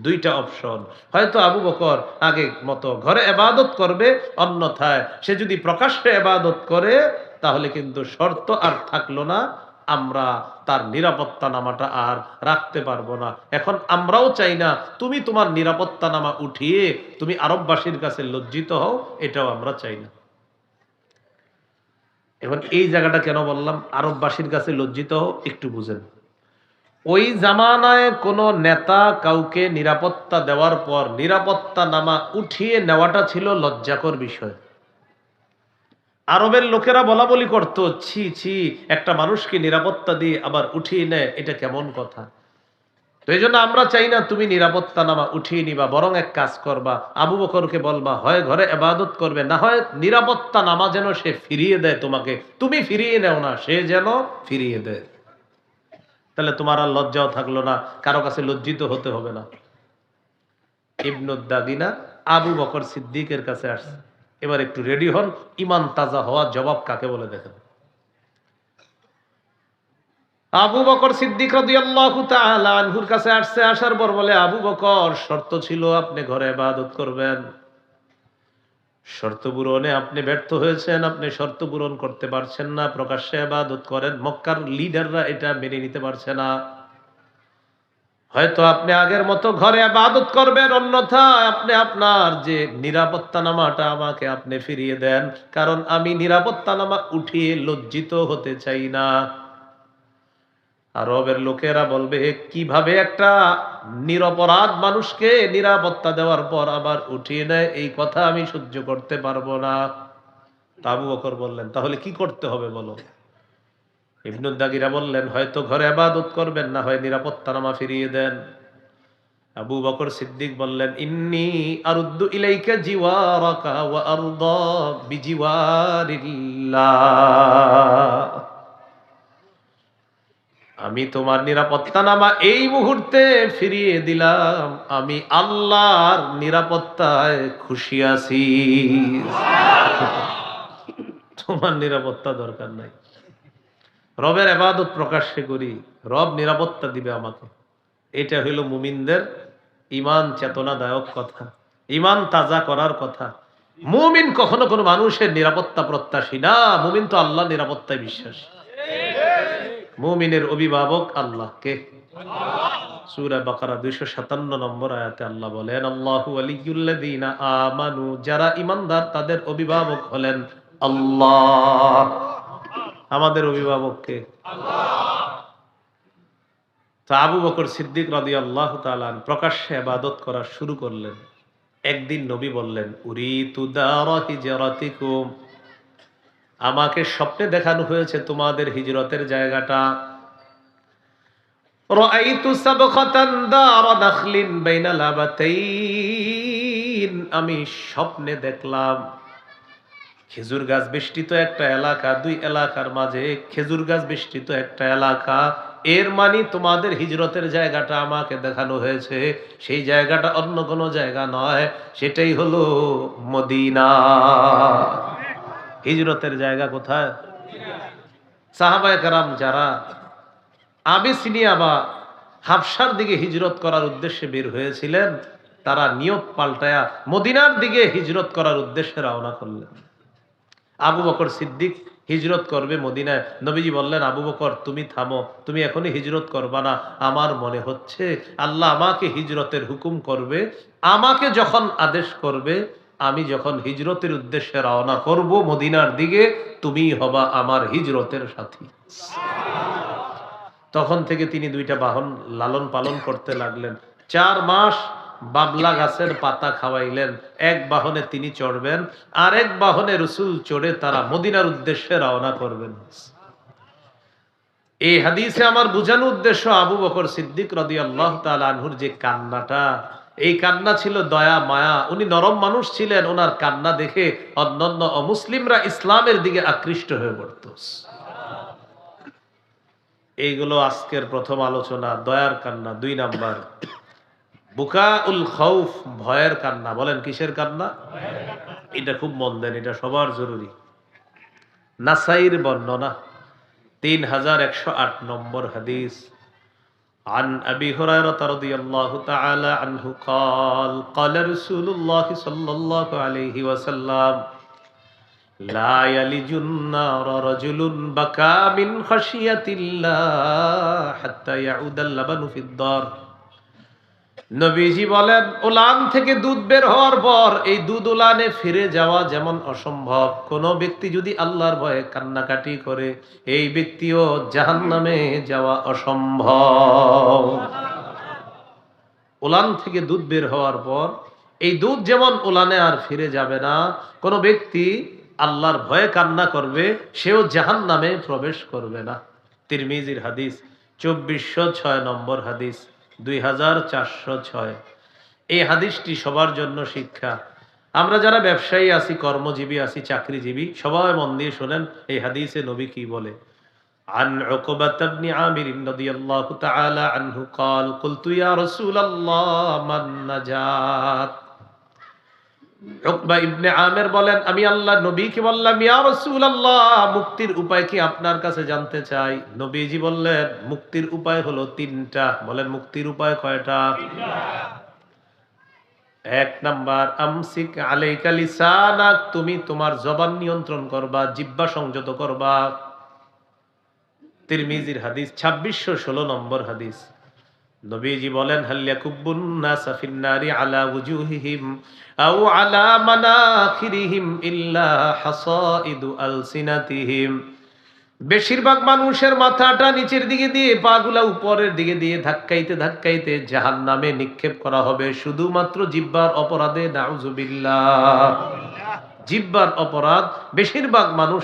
দুইটা অপশন, হয়তো আবু বকর আগে মতো ঘরে ইবাদত করবে, অন্যথায় সে যদি প্রকাশ্যে ইবাদত করে তাহলে কিন্তু শর্ত আর থাকলো না, আমরা তার নিরাপত্তা নামাটা আর রাখতে পারবো না। এখন আমরাও চাই না তুমি তোমার নিরাপত্তা নামা উঠিয়ে তুমি আরববাসীর কাছে লজ্জিত হও, এটাও আমরা চাই না। এখন এই জায়গাটা কেন বললাম আরববাসীর কাছে লজ্জিত হও, একটু বুঝেন। ওই জামানায় কোন নেতা কাউকে নিরাপত্তা দেওয়ার পর নিরাপত্তা নামা উঠিয়ে নেওয়াটা ছিল লজ্জাকর বিষয়। আরবের লোকেরা বলা বলি করতো, ছি ছি, একটা মানুষকে নিরাপত্তা দিয়ে আবার উঠিয়ে নেয়, এটা কেমন কথা। তো এই জন্য আমরা চাই না তুমি নিরাপত্তা নামা উঠিয়ে নিবা, বরং এক কাজ করবা, আবু বকরকে বলবা হয় ঘরে ইবাদত করবে, না হয় নিরাপত্তা নামা যেন সে ফিরিয়ে দেয় তোমাকে, তুমি ফিরিয়ে নেও না, সে যেন ফিরিয়ে দেয়। তাহলে তোমার আর লজ্জাও থাকলো না, কারো কাছে লজ্জিত হতে হবে না। ইবনুদ দাগিনা আবু বকর সিদ্দিকের কাছে আসছে। এবার একটু রেডি হন, ইমান তাজা হওয়ার জবাব কাকে বলে দেখেন। আবু বকর সিদ্দিক রাদিয়াল্লাহু তাআলা আনহুর কাছে আসছে। আসার পর বলে, আবু বকর, শর্ত ছিল আপনি ঘরে ইবাদত করবেন, শর্ত পূরণে আপনি ব্যর্থ হয়েছেন, আপনি শর্ত পূরণ করতে পারছেন না, প্রকাশ্যে ইবাদত করেন, মক্কার লিডাররা এটা মেনে নিতে পারছে না। হয়তো আপনি আগের মতো ঘরে ইবাদত করবেন, অন্যথায় আপনি আপনার যে নিরাপত্তা নামাটা আমাকে আপনি ফিরিয়ে দেন, কারণ আমি নিরাপত্তা নামা উঠিয়ে লজ্জিত হতে চাই না। আরবের লোকেরা বলবে, কিভাবে একটা নিরপরাধ মানুষকে নিরাপত্তা দেওয়ার পর আবার উঠিয়ে নেয়, এই কথা আমি সহ্য করতে পারবো না। আবু বকর বললেন, তাহলে কি করতে হবে বলো। ইবনুদ দাগিরা বললেন, হয়তো ঘরে ইবাদত করবেন, না হয় নিরাপত্তা নামা ফিরিয়ে দেন। আবু বকর সিদ্দিক বললেন, ইন্নী আরুদ্দু ইলাইকা জিওয়ারাকা ওয়া আরদা বিজিওয়ারিল্লাহ। আমি তোমার নিরাপত্তা নামা এই মুহূর্তে ফিরিয়ে দিলাম, আমি আল্লাহর নিরাপত্তায় খুশি আছি। তোমার নিরাপত্তা দরকার নাই। রবের ইবাদত প্রকাশ্যে করি, রব নিরাপত্তা দিবে আমাকে। এটা হইল মুমিনদের ঈমান চেতনাদায়ক কথা, ঈমান তাজা করার কথা। মুমিন কখনো কোনো মানুষের নিরাপত্তা প্রত্যাশী না, মুমিন তো আল্লাহ নিরাপত্তায় বিশ্বাসী। মুমিনের অভিভাবক আল্লাহ কে? সূরা বাকারা 257 নম্বর আয়াতে আল্লাহ বলেন, আল্লাহু ওয়ালিয়ুল্লাযীনা আমানু, যারা ঈমানদার তাদের অভিভাবক হলেন আল্লাহ। আমাদের অভিভাবক কে? আল্লাহ। তো আবু বকর সিদ্দিক রাদিয়াল্লাহু তাআলা প্রকাশ্যে ইবাদত করা শুরু করলেন। একদিন নবী বললেন, উরিতু দারা হিজরাতিকুম, আমাকে স্বপ্নে দেখানো হয়েছে তোমাদের হিজরতের জায়গাটা। রাআইতু সাবখাতান দারা নাখলিন বাইনা লাবাতাইন, আমি স্বপ্নে দেখলাম খেজুর গাছ বেষ্টিত একটা এলাকা, দুই এলাকার মাঝে খেজুর গাছ বেষ্টিত একটা এলাকা। এর মানে তোমাদের হিজরতের জায়গাটা আমাকে দেখানো হয়েছে, সেই জায়গাটা অন্য কোনো জায়গা নয়, সেটাই হলো মদিনা। হিজরতের জায়গা কোথায়? সাহাবায়ে কেরাম যারা আবিসিনিয়া বা হাবশার দিকে হিজরত করার উদ্দেশ্যে বের হয়েছিলেন, তারা নিয়ত পাল্টায়া মদিনার দিকে হিজরত করার উদ্দেশ্যে রওনা করলেন। আবু বকর সিদ্দিক হিজরত করবে মদিনায়। নবীজি বললেন, আবু বকর তুমি থামো, তুমি এখনই হিজরত করবা না। আমার মনে হচ্ছে আল্লাহ আমাকে হিজরতের হুকুম করবে, আমাকে যখন আদেশ করবে, আমি যখন হিজরতের উদ্দেশ্যে রওনা করব মদিনার দিকে, তুমি হবা আমার হিজরতের সাথী। তখন থেকে তিনি দুইটা বাহন লালন পালন করতে লাগলেন। 4 মাস বাবলা গাছের পাতা খাওয়াইলেন। এক বাহনে তিনি চড়বেন, আর এক বাহনে রাসূল চড়ে তারা মদিনার উদ্দেশ্যে রওনা করবেন। এই হাদিসে আমার বোঝানো উদ্দেশ্য, আবু বকর সিদ্দিক রাদিয়াল্লাহু তাআলা আনহুর যে কান্নাটা, এই কান্না ছিল দয়া মায়া। উনি নরম মানুষ ছিলেন, ওনার কান্না দেখে অন্যান্য অমুসলিমরা ইসলামের দিকে আকৃষ্ট হয়ে পড়ত। এইগুলো আজকের প্রথম আলোচনা, দয়ার কান্না। 2 নাম্বার বুকাউল খাউফ, ভয়ের কান্না। বলেন কিসের কান্না? এটা খুব মন দেন, এটা সবার জরুরি। নাসাইর বর্ণনা 3108 নম্বর হাদিস। عن أبي هريرة رضي الله تعالى عنه قال قال رسول الله صلى الله عليه وسلم لا يلج النار رجل بكى من خشية الله حتى يعود اللبن في الدار। নবীজি বলেন, উলান থেকে দুধ বের হওয়ার পর এই দুধ উলানে ফিরে যাওয়া যেমন অসম্ভব, কোন ব্যক্তি যদি আল্লাহর ভয়ে কান্নাকাটি করে, এই ব্যক্তিও জাহান্নামে যাওয়া অসম্ভব। উলান থেকে দুধ বের হওয়ার পর এই দুধ যেমন উলানে আর ফিরে যাবে না, কোন ব্যক্তি আল্লাহর ভয়ে কান্না করবে, সেও জাহান্নামে প্রবেশ করবে না। তিরমিজির হাদিস 2406 নম্বর হাদিস। 2406। এই হাদিসটি সবার জন্য শিক্ষা। আমরা যারা ব্যবসায়ী আছি, কর্মজীবী আছি, চাকরিজীবী, সবাই মন দিয়ে শোনেন এই হাদিসে নবী কি বলে। عن عقبة بن عامر رضي الله تعالى عنه قال قلت يا رسول الله من نجات। উকবা ইবনে আমির বলেন, আমি আল্লাহ নবীকে বললাম, ইয়া রাসূলুল্লাহ, মুক্তির উপায় কি আপনার কাছে জানতে চাই। নবীজি বললেন, মুক্তির উপায় হলো তিনটা। বলেন, মুক্তির উপায় কয়টা? এক নাম্বার, আমসিক আলাইকা লিসানাক, তুমি তোমার জবান নিয়ন্ত্রণ করবা, জিহ্বা সংযত করবা। তিরমিজির হাদিস 2616 নম্বর হাদিস। নবীজি বলেন, হাল ইয়াকুব্বুন নাসা ফিন নারি আলা ওয়ুজুহিহিম আও আলা মানাখিরিহিম ইল্লা হাসাইদু আলসিনাতিহিম। বেশিরভাগ মানুষের মাথাটা নিচের দিকে দিয়ে, পাগুলা উপরের দিকে দিয়ে ধাক্কাইতে ধাক্কাইতে জাহান্নামে নিক্ষেপ করা হবে শুধুমাত্র জিহ্বার অপরাধে। নাউযুবিল্লাহ। জিহ্বার অপরাধ, বেশিরভাগ মানুষ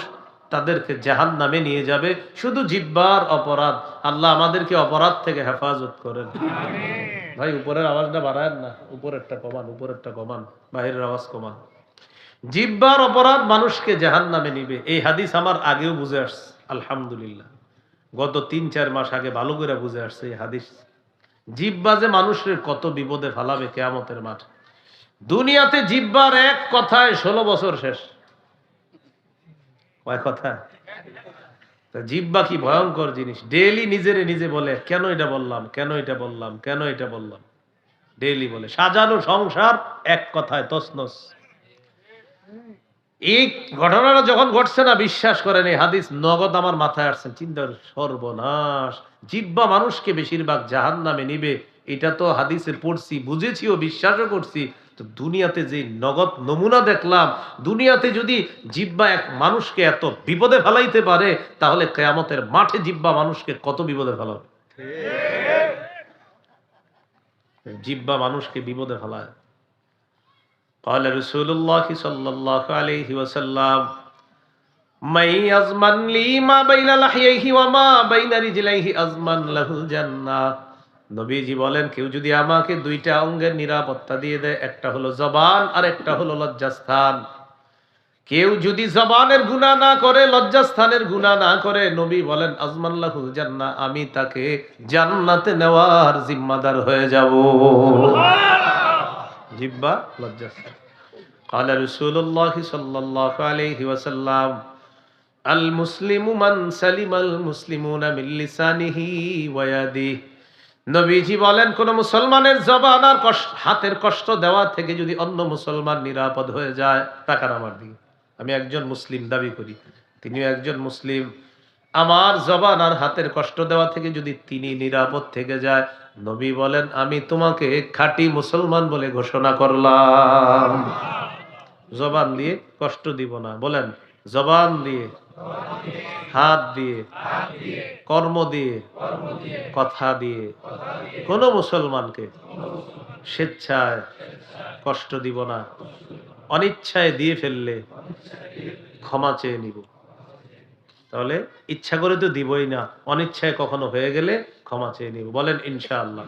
তাদেরকে জাহান্নামে নিয়ে যাবে শুধু জিহ্বার অপরাধ। আল্লাহ আমাদেরকে অপরাধ থেকে হেফাজত করেন। ভাই উপরের আওয়াজটা বাড়ায়েন না, উপরেরটা কমান, উপরেরটা কমান, বাহিরের আওয়াজ কমান। জিহ্বার অপরাধ মানুষকে জাহান্নামে নিবে। এই হাদিস আমার আগেও বুঝে আসছে, আলহামদুলিল্লাহ। গত 3-4 মাস আগে ভালো করে বুঝে আসছে এই হাদিস। জিহ্বা যে মানুষের কত বিপদে ফালাবে কিয়ামতের মাঠ। দুনিয়াতে জিহ্বার এক কথায় 16 বছর শেষ। কয় কথা? জিহ্বা কি ভয়ঙ্কর জিনিস। ডেইলি নিজেরে নিজে বলে, কেন এটা বললাম, কেন এটা বললাম, কেন এটা বললাম। ডেইলি বলে। সাজানো সংসার এক কথায় তছনছ। এই ঘটনাটা যখন ঘটছে না, বিশ্বাস করেন এই হাদিস নগদ আমার মাথায় আসছে। চিন্তার সর্বনাশ। জিহ্বা মানুষকে বেশিরভাগ জাহান্নামে নিবে, এটা তো হাদিসে পড়ছি, বুঝেছি ও বিশ্বাসও করছি। তো দুনিয়াতে যে নগদ নমুনা দেখলাম, দুনিয়াতে যদি জিহ্বা এক মানুষকে এত বিপদে ফেলাইতে পারে, তাহলে কিয়ামতের মাঠে জিহ্বা মানুষকে কত বিপদে ফেলাবে। জিহ্বা মানুষকে বিপদে ফেলায়। قال رسول الله صلى الله عليه وسلم من يضمن لي ما بين لحييه وما بين رجليه أضمن له الجنة। নবীজি বলেন, কেউ যদি আমাকে দুইটা অঙ্গের নিরাপত্তা দিয়ে দেয়, একটা হলো জবান আর একটা হলো লজ্জাস্থান। কেউ যদি জবানের গুনাহ না করে, লজ্জাস্থানের গুনাহ না করে, নবী বলেন আজমান লাহুল জান্নাহ, আমি তাকে জান্নাতে নেওয়ার জিম্মাদার হয়ে যাব। জিহ্বা, লজ্জাস্থান। قال رسول الله صلى الله عليه وسلم المسلم من سلم المسلمون من لسانه ويده। নবীজি বলেন, কোন মুসলমানের জবান আর হাতের কষ্ট দেওয়া থেকে যদি অন্য মুসলমান নিরাপদ হয়ে যায়। তাকান আমার দিকে, আমি একজন মুসলিম দাবি করি, তিনিও একজন মুসলিম। আমার জবান আর হাতের কষ্ট দেওয়া থেকে যদি তিনি নিরাপদ থেকে যায়, নবী বলেন, আমি তোমাকে খাঁটি মুসলমান বলে ঘোষণা করলাম। জবান দিয়ে কষ্ট দিব না। বলেন, জবান দিয়ে, হাত দিয়ে, কর্ম দিয়ে, কথা দিয়ে কোন মুসলমানকে স্বেচ্ছায় কষ্ট দিব না। অনিচ্ছায় দিয়ে ফেললে ক্ষমা চেয়ে নিব। তাহলে ইচ্ছা করে তো দিবই না, অনিচ্ছায় কখনো হয়ে গেলে ক্ষমা চেয়ে নিব। বলেন ইনশাআল্লাহ।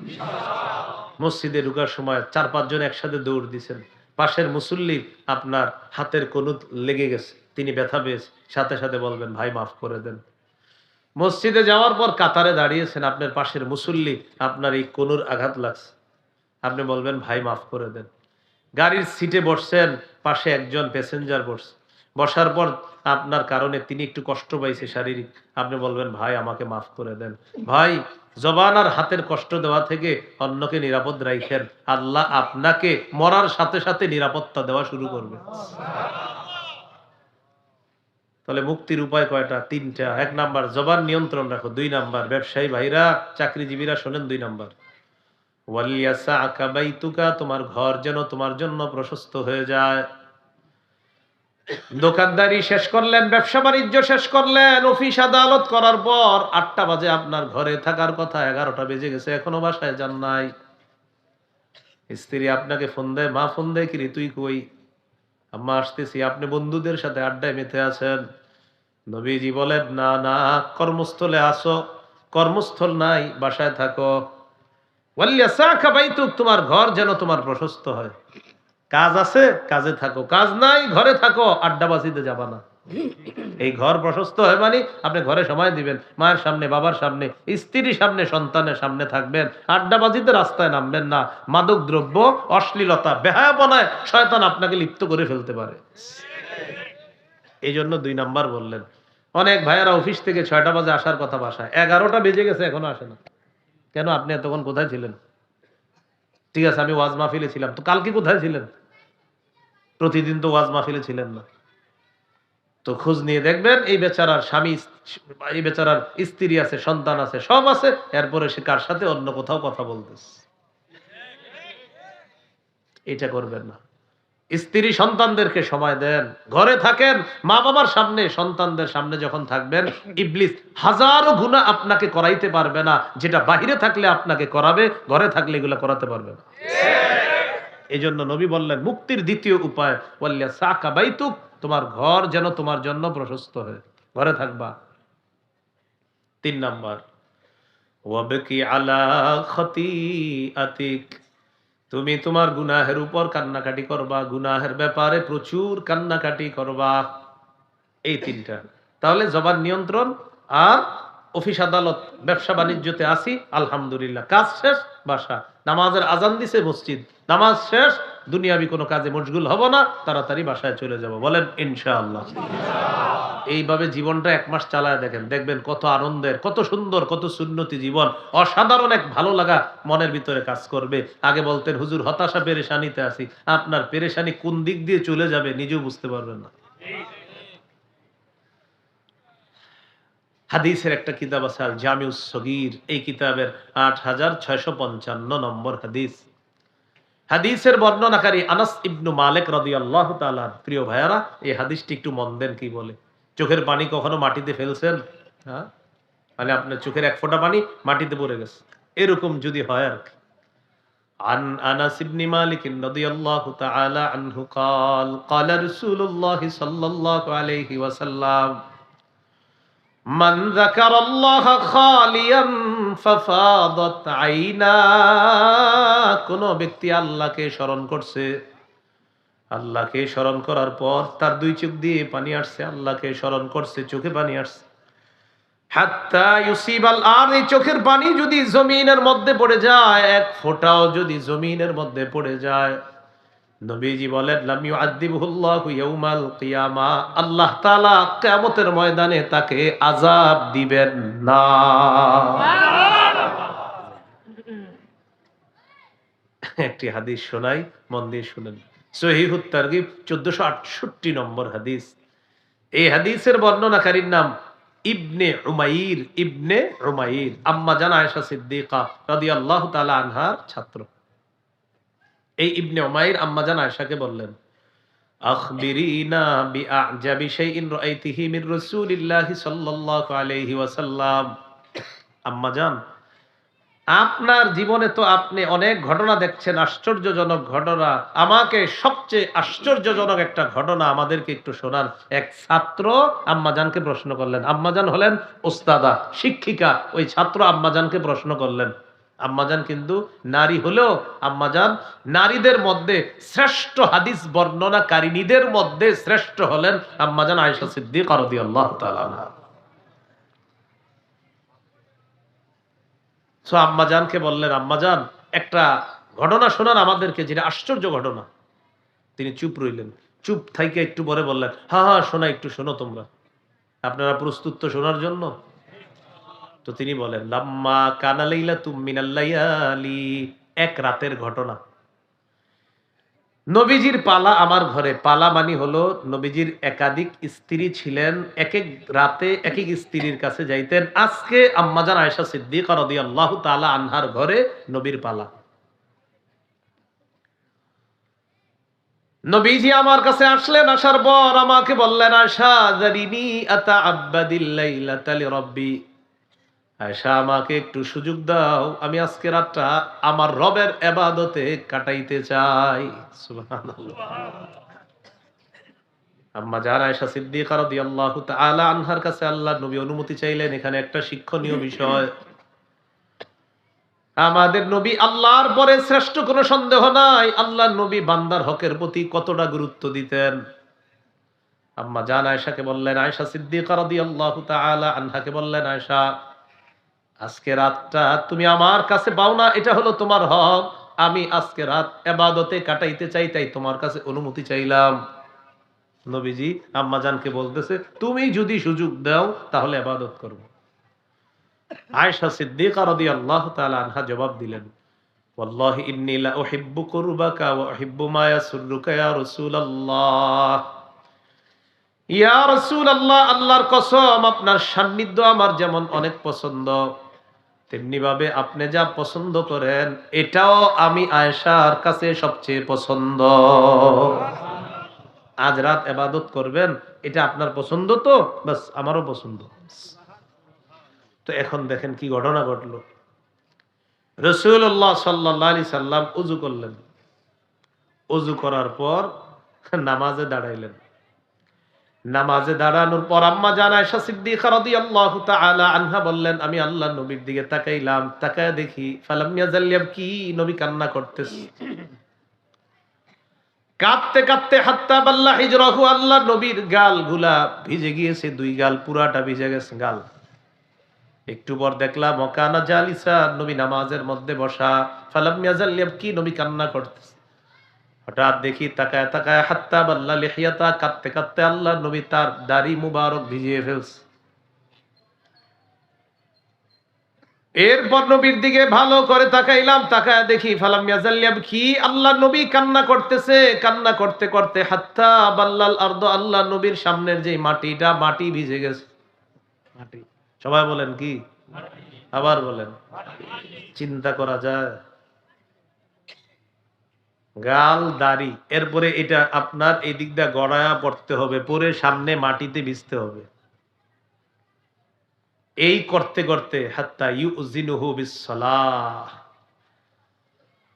মসজিদে ঢোকার সময় 4-5 জন একসাথে দৌড় দিছেন, পাশের মুসল্লি আপনার হাতের কনুত লেগে গেছে, তিনি ব্যথা পেয়েছে, সাথে সাথে বলবেন, ভাই মাফ করে দেন। মসজিদে যাওয়ার পর কাতারে দাঁড়িয়েছেন, আপনার পাশের মুসল্লি আপনার এই কনুর আঘাত লাগছে, আপনি বলবেন, ভাই মাফ করে দেন। গাড়ির সিটে বসছেন, পাশে একজন প্যাসেঞ্জার বসছে, বসার পর আপনার কারণে তিনি একটু কষ্ট পাইছে শারীরিক, আপনি বলবেন, ভাই আমাকে মাফ করে দেন। ভাই, জবান আর হাতের কষ্ট দেওয়া থেকে অন্যকে নিরাপদ রাখেন, আল্লাহ আপনাকে মরার সাথে সাথে নিরাপত্তা দেওয়া শুরু করবে। তাহলে মুক্তির উপায় কয়টা? 3টা। 1 নাম্বার, জবান নিয়ন্ত্রণ রাখো। 2 নাম্বার, ব্যবসায়ী ভাইরা, চাকরিজীবীরা শোনেন, 2 নাম্বার, ওয়ালিয়াসাকা বাইতুকা, তোমার ঘর যেন তোমার জন্য প্রশস্ত হয়ে যায়। দোকানদারি শেষ করলেন, ব্যবসা বাণিজ্য শেষ করলেন, অফিস আদালত করার পর 8টা বাজে আপনার ঘরে থাকার কথা, 11টা বেজে গেছে, এখনো বাসায় যান নাই। স্ত্রী আপনাকে ফোন দেয়, মা ফোন দেয়, কিরে তুই কই? আম্মা আসতেছি। আপনি বন্ধুদের সাথে আড্ডায় মেতে আছেন। নবীজি বলেন, না না, কর্মস্থলে আসো, কর্মস্থল নাই, বাসায় থাকো। ওয়ালিয়াসাকা বাইতুক, তোমার ঘর যেন তোমার প্রশস্ত হয়। কাজ আছে কাজে থাকো, কাজ নাই ঘরে থাকো, আড্ডাবাজিতে যাবা না। এই ঘর প্রশস্ত হয় মানে আপনি ঘরে সময় দিবেন, মায়ের সামনে, বাবার সামনে, স্ত্রীর সামনে, সন্তানের সামনে থাকবেন। আড্ডাবাজিতে রাস্তায় নামবেন না। মাদক দ্রব্য, অশ্লীলতা, বেহায়াপনায় শয়তান আপনাকে লিপ্ত করে ফেলতে পারে। এই জন্য 2 নাম্বার বললেন। অনেক ভাইয়ারা অফিস থেকে 6টা বাজে আসার কথা, বাসায় 11টা বেজে গেছে এখনো আসে না। কেন? আপনি এতক্ষণ কোথায় ছিলেন? ঠিক আছে, আমি ওয়াজ মাহফিলে ছিলাম, তো কালকে কোথায় ছিলেন? প্রতিদিন তো ওয়াজ মাহফিলে ছিলেন না। তো খোঁজ নিয়ে দেখবেন এই বেচারার স্বামী, এই বেচারার স্ত্রী আছে, সন্তান আছে, সব আছে, এরপরে সে কার সাথে অন্য কোথাও কথা বলতেছে। এটা করবেন না। স্ত্রী সন্তানদেরকে সময় দেন, ঘরে থাকেন, মা বাবার সামনে, সন্তানদের সামনে যখন থাকবেন, ইবলিস হাজারো গুনাহ আপনাকে করাইতে পারবে না, যেটা বাহিরে থাকলে আপনাকে করাবে, ঘরে থাকলে এগুলো করাতে পারবে না। এই জন্য নবী বললেন মুক্তির দ্বিতীয় উপায়, ওয়ালিয়াসাকা বাইতুক, তোমার ঘর যেন তোমার জন্য প্রশস্ত হয়, ঘরে থাকবা। 3 নাম্বার, ওয়াবকি আলা খতিআতিক, তুমি তোমার গুনাহের উপর কান্নাকাটি করবা, গুনাহের ব্যাপারে প্রচুর কান্নাকাটি করবা। এই 3টা। তাহলে জবান নিয়ন্ত্রণ, আর অফিস আদালত, ব্যবসা বাণিজ্যতে আসি, আলহামদুলিল্লাহ, কাজ শেষ, বাসা, নামাজের আজান দিছে, মসজিদ, নামাজ শেষ, দুনিয়াবি কোনো কাজে মশগুল হব না, তাড়াতাড়ি বাসায় চলে যাব। বলেন ইনশাআল্লাহ। এইভাবে জীবনটা 1 মাস চালায় দেখেন, দেখবেন কত আনন্দের, কত সুন্দর, কত সুন্নতি জীবন, অসাধারণ এক ভালো লাগা মনের ভিতরে কাজ করবে। আগে বলতেন হুজুর হতাশা পেরেশানিতে আছি, আপনার পেরেশানি কোন দিক দিয়ে চলে যাবে নিজেও বুঝতে পারবেন না। হাদিসের একটা কিতাব আছে আল জামিউস সগীর, এই কিতাবের 8655 নম্বর হাদিস। হাদিসের বর্ণনাকারী আনাস ইবনু মালিক রাদিয়াল্লাহু তাআলা। প্রিয় ভাইয়ারা, এই হাদিসটি একটু মন দেন কি বলে। চোখের পানি কখনো মাটিতে ফেলছেন? হ্যাঁ, মানে আপনার চোখের 1 ফোঁটা পানি মাটিতে পড়ে গেছে, এরকম যদি হয় আর কি। عن أنس بن مالك رضي الله تعالى عنه قال قال رسول الله صلى الله عليه وسلم من ذكر الله خاليا ففاضت عينا, কোন ব্যক্তি আল্লাহকে স্মরণ করছে, আল্লাহকে স্মরণ করার পর তার 2 চোখ দিয়ে পানি আসছে, আল্লাহকে স্মরণ করছে, চোখে পানি আসছে, হাত্তা ইউসিবাল, আর এই চোখের পানি যদি জমিনের মধ্যে পড়ে যায়, 1 ফোঁটাও যদি জমিনের মধ্যে পড়ে যায়, নবীজি বলেন লাম ইউআযিবুহুল্লাহু ইয়াউমাল কিয়ামা, আল্লাহ তাআলা কিয়ামতের ময়দানে তাকে আযাব দিবেন না। একটি হাদিস শোনাই, মন দিয়ে শুনেন। সহিহুত তারগিব 1468 নম্বর হাদিস। এই হাদিসের বর্ণনাকারীর নাম ইবনে উমাইর। ইবনে উমাইর আম্মা জান আয়েশা সিদ্দিকা রাদিয়াল্লাহু তাআলা আনহার ছাত্র। এই ইবনে উমাইর আম্মা জান আয়েশাকে বললেন আখবিরিনা বিআজাবি শাইইন রাআইতিহি মির রাসূলিল্লাহি সাল্লাল্লাহু আলাইহি ওয়াসাল্লাম। আম্মা জান, আপনার জীবনে তো আপনি অনেক ঘটনা দেখছেন, আশ্চর্যজনক ঘটনা, আমাকে সবচেয়ে আশ্চর্যজনক একটা ঘটনা আমাদেরকে একটু শোনান। এক ছাত্র আম্মাজানকে প্রশ্ন করলেন। আম্মাজান হলেন ওস্তাদা, শিক্ষিকা। ওই ছাত্র আম্মাজানকে প্রশ্ন করলেন। আম্মাজান কিন্তু নারী হলেও আম্মাজান নারীদের মধ্যে শ্রেষ্ঠ হাদিস বর্ণনাকারিনীদের মধ্যে শ্রেষ্ঠ হলেন আম্মাজান আয়েশা সিদ্দিকা রাদিয়াল্লাহু তাআলা আনহা। সো আম্মাজানকে বললেন, আম্মাজান একটা ঘটনা শোনান আমাদেরকে, যেটা আশ্চর্য ঘটনা। তিনি চুপ রইলেন। চুপ থাইকে একটু পরে বললেন, হ্যাঁ হ্যাঁ শোনা, একটু শোনো তোমরা, আপনারা প্রস্তুত তো শোনার জন্য? তো তিনি বলেন লাম্মা কানা লাইলাতুম মিনাল লায়ালি, 1 রাতের ঘটনা। নবীজির পালা আমার ঘরে। পালা মানে হলো নবীজির একাধিক স্ত্রী ছিলেন, এক এক রাতে এক এক স্ত্রীর কাছে যাইতেন। আজকে আম্মাজান আয়েশা সিদ্দিকা রাদিয়াল্লাহু তাআলা আনহার ঘরে নবীর পালা। নবীজি আমার কাছে আসলেন, আসার পর আমাকে বললেন আয়েশা যারিনি আতাআব্বাদিল লাইলাতা লিরাব্বি, আয়েশা আমাকে একটু সুযোগ দাও, আমি আজকে রাতটা আমার রবের ইবাদতে কাটাইতে চাই। সুবহানাল্লাহ। আম্মা জান আয়েশা সিদ্দিকা রাদিয়াল্লাহু তাআলা আনহার কাছে আল্লাহর নবী অনুমতি চাইলেন। এখানে একটা শিক্ষণীয় বিষয়, আমাদের নবী আল্লাহর পরে শ্রেষ্ঠ, কোনো সন্দেহ নাই। আল্লাহর নবী বান্দার হকের প্রতি কতটা গুরুত্ব দিতেন। আম্মা জান আয়েশাকে বললেন, আয়েশা সিদ্দিকা রাদিয়াল্লাহু তাআলা আনহাকে বললেন, আয়েশা, আজকে রাতটা তুমি আমার কাছে পাও না, এটা হলো তোমার হক। আমি আজকে রাত ইবাদতে কাটাইতে চাই, তাই তোমার কাছে অনুমতি চাইলাম। নবীজি আম্মা জানকে বলতেছে, তুমি যদি সুযোগ দাও তাহলে ইবাদত করব। আয়েশা সিদ্দিকা রাদিয়াল্লাহু তাআলা আনহা জবাব দিলেন, ওয়াল্লাহি ইন্নী লা উহিব্বু কুরবাকা ওয়া উহিব্বু মা ইয়াসুররুকা ইয়া রাসূলুল্লাহ। ইয়া রাসূলুল্লাহ, আল্লাহর কসম, আপনার সান্নিধ্য আমার যেমন অনেক পছন্দ, তেমনি ভাবে আপনি যা পছন্দ করেন এটাও আমি আয়েশার কাছে সবচেয়ে পছন্দ। আজ রাত ইবাদত করবেন, এটা আপনার পছন্দ তো? বাস, আমারও পছন্দ। তো এখন দেখেন কি ঘটনা ঘটলো। রাসূলুল্লাহ সাল্লাল্লাহু আলাইহি সাল্লাম ওযু করলেন। ওযু করার পর নামাজে দাঁড়াইলেন। নামাজে দাঁড়ানোর পর আম্মা জান আয়েশা সিদ্দিকা রাদিয়াল্লাহু তাআলা আনহা বললেন, আমি আল্লাহর নবীর দিকে তাকাইলাম, তাকায় দেখি ফালাম ইয়াজাল ইয়াবকি, নবী কান্না করতেছে। কাঁদতে কাঁদতে হাত্তা বাল্লা হিজরাহু, আল্লাহর নবীর গালগুলা ভিজে গিয়েছে, দুই গাল পুরাটা ভিজে গেছে গাল। একটু পর দেখলাম ওয়াকানা জালিসা, নবী নামাজের মধ্যে বসা। ফালাম ইয়াজাল ইয়াবকি, নবী কান্না করতেছে। হঠাৎ দেখি তাকায় তাকায় হাত্তা বাল্লা লিহিয়াতা, কাঁদতে কাঁদতে আল্লাহর নবী তার দাড়ি মুবারক ভিজিয়ে ফেলছে। এরপর নবীর দিকে ভালো করে তাকাইলাম, তাকায় দেখি ফালাম ইয়াজাল ইয়াবকি, আল্লাহর নবী কান্না করতেছে। কান্না করতে করতে হাত্তা বাল্লাল আরদ, আল্লাহর নবীর সামনের যে মাটিটা, মাটি ভিজে গেছে। মাটি, সবাই বলেন কি? আবার বলেন। চিন্তা করা যায়? গাল, দাড়ি, এরপরে এটা আপনার এই দিক দিয়ে গড়ায়া পড়তে হবে, পরে সামনে মাটিতে ভিজতে হবে। এই করতে করতে হাত্তা ইউজিনুহু বিসসালাহ,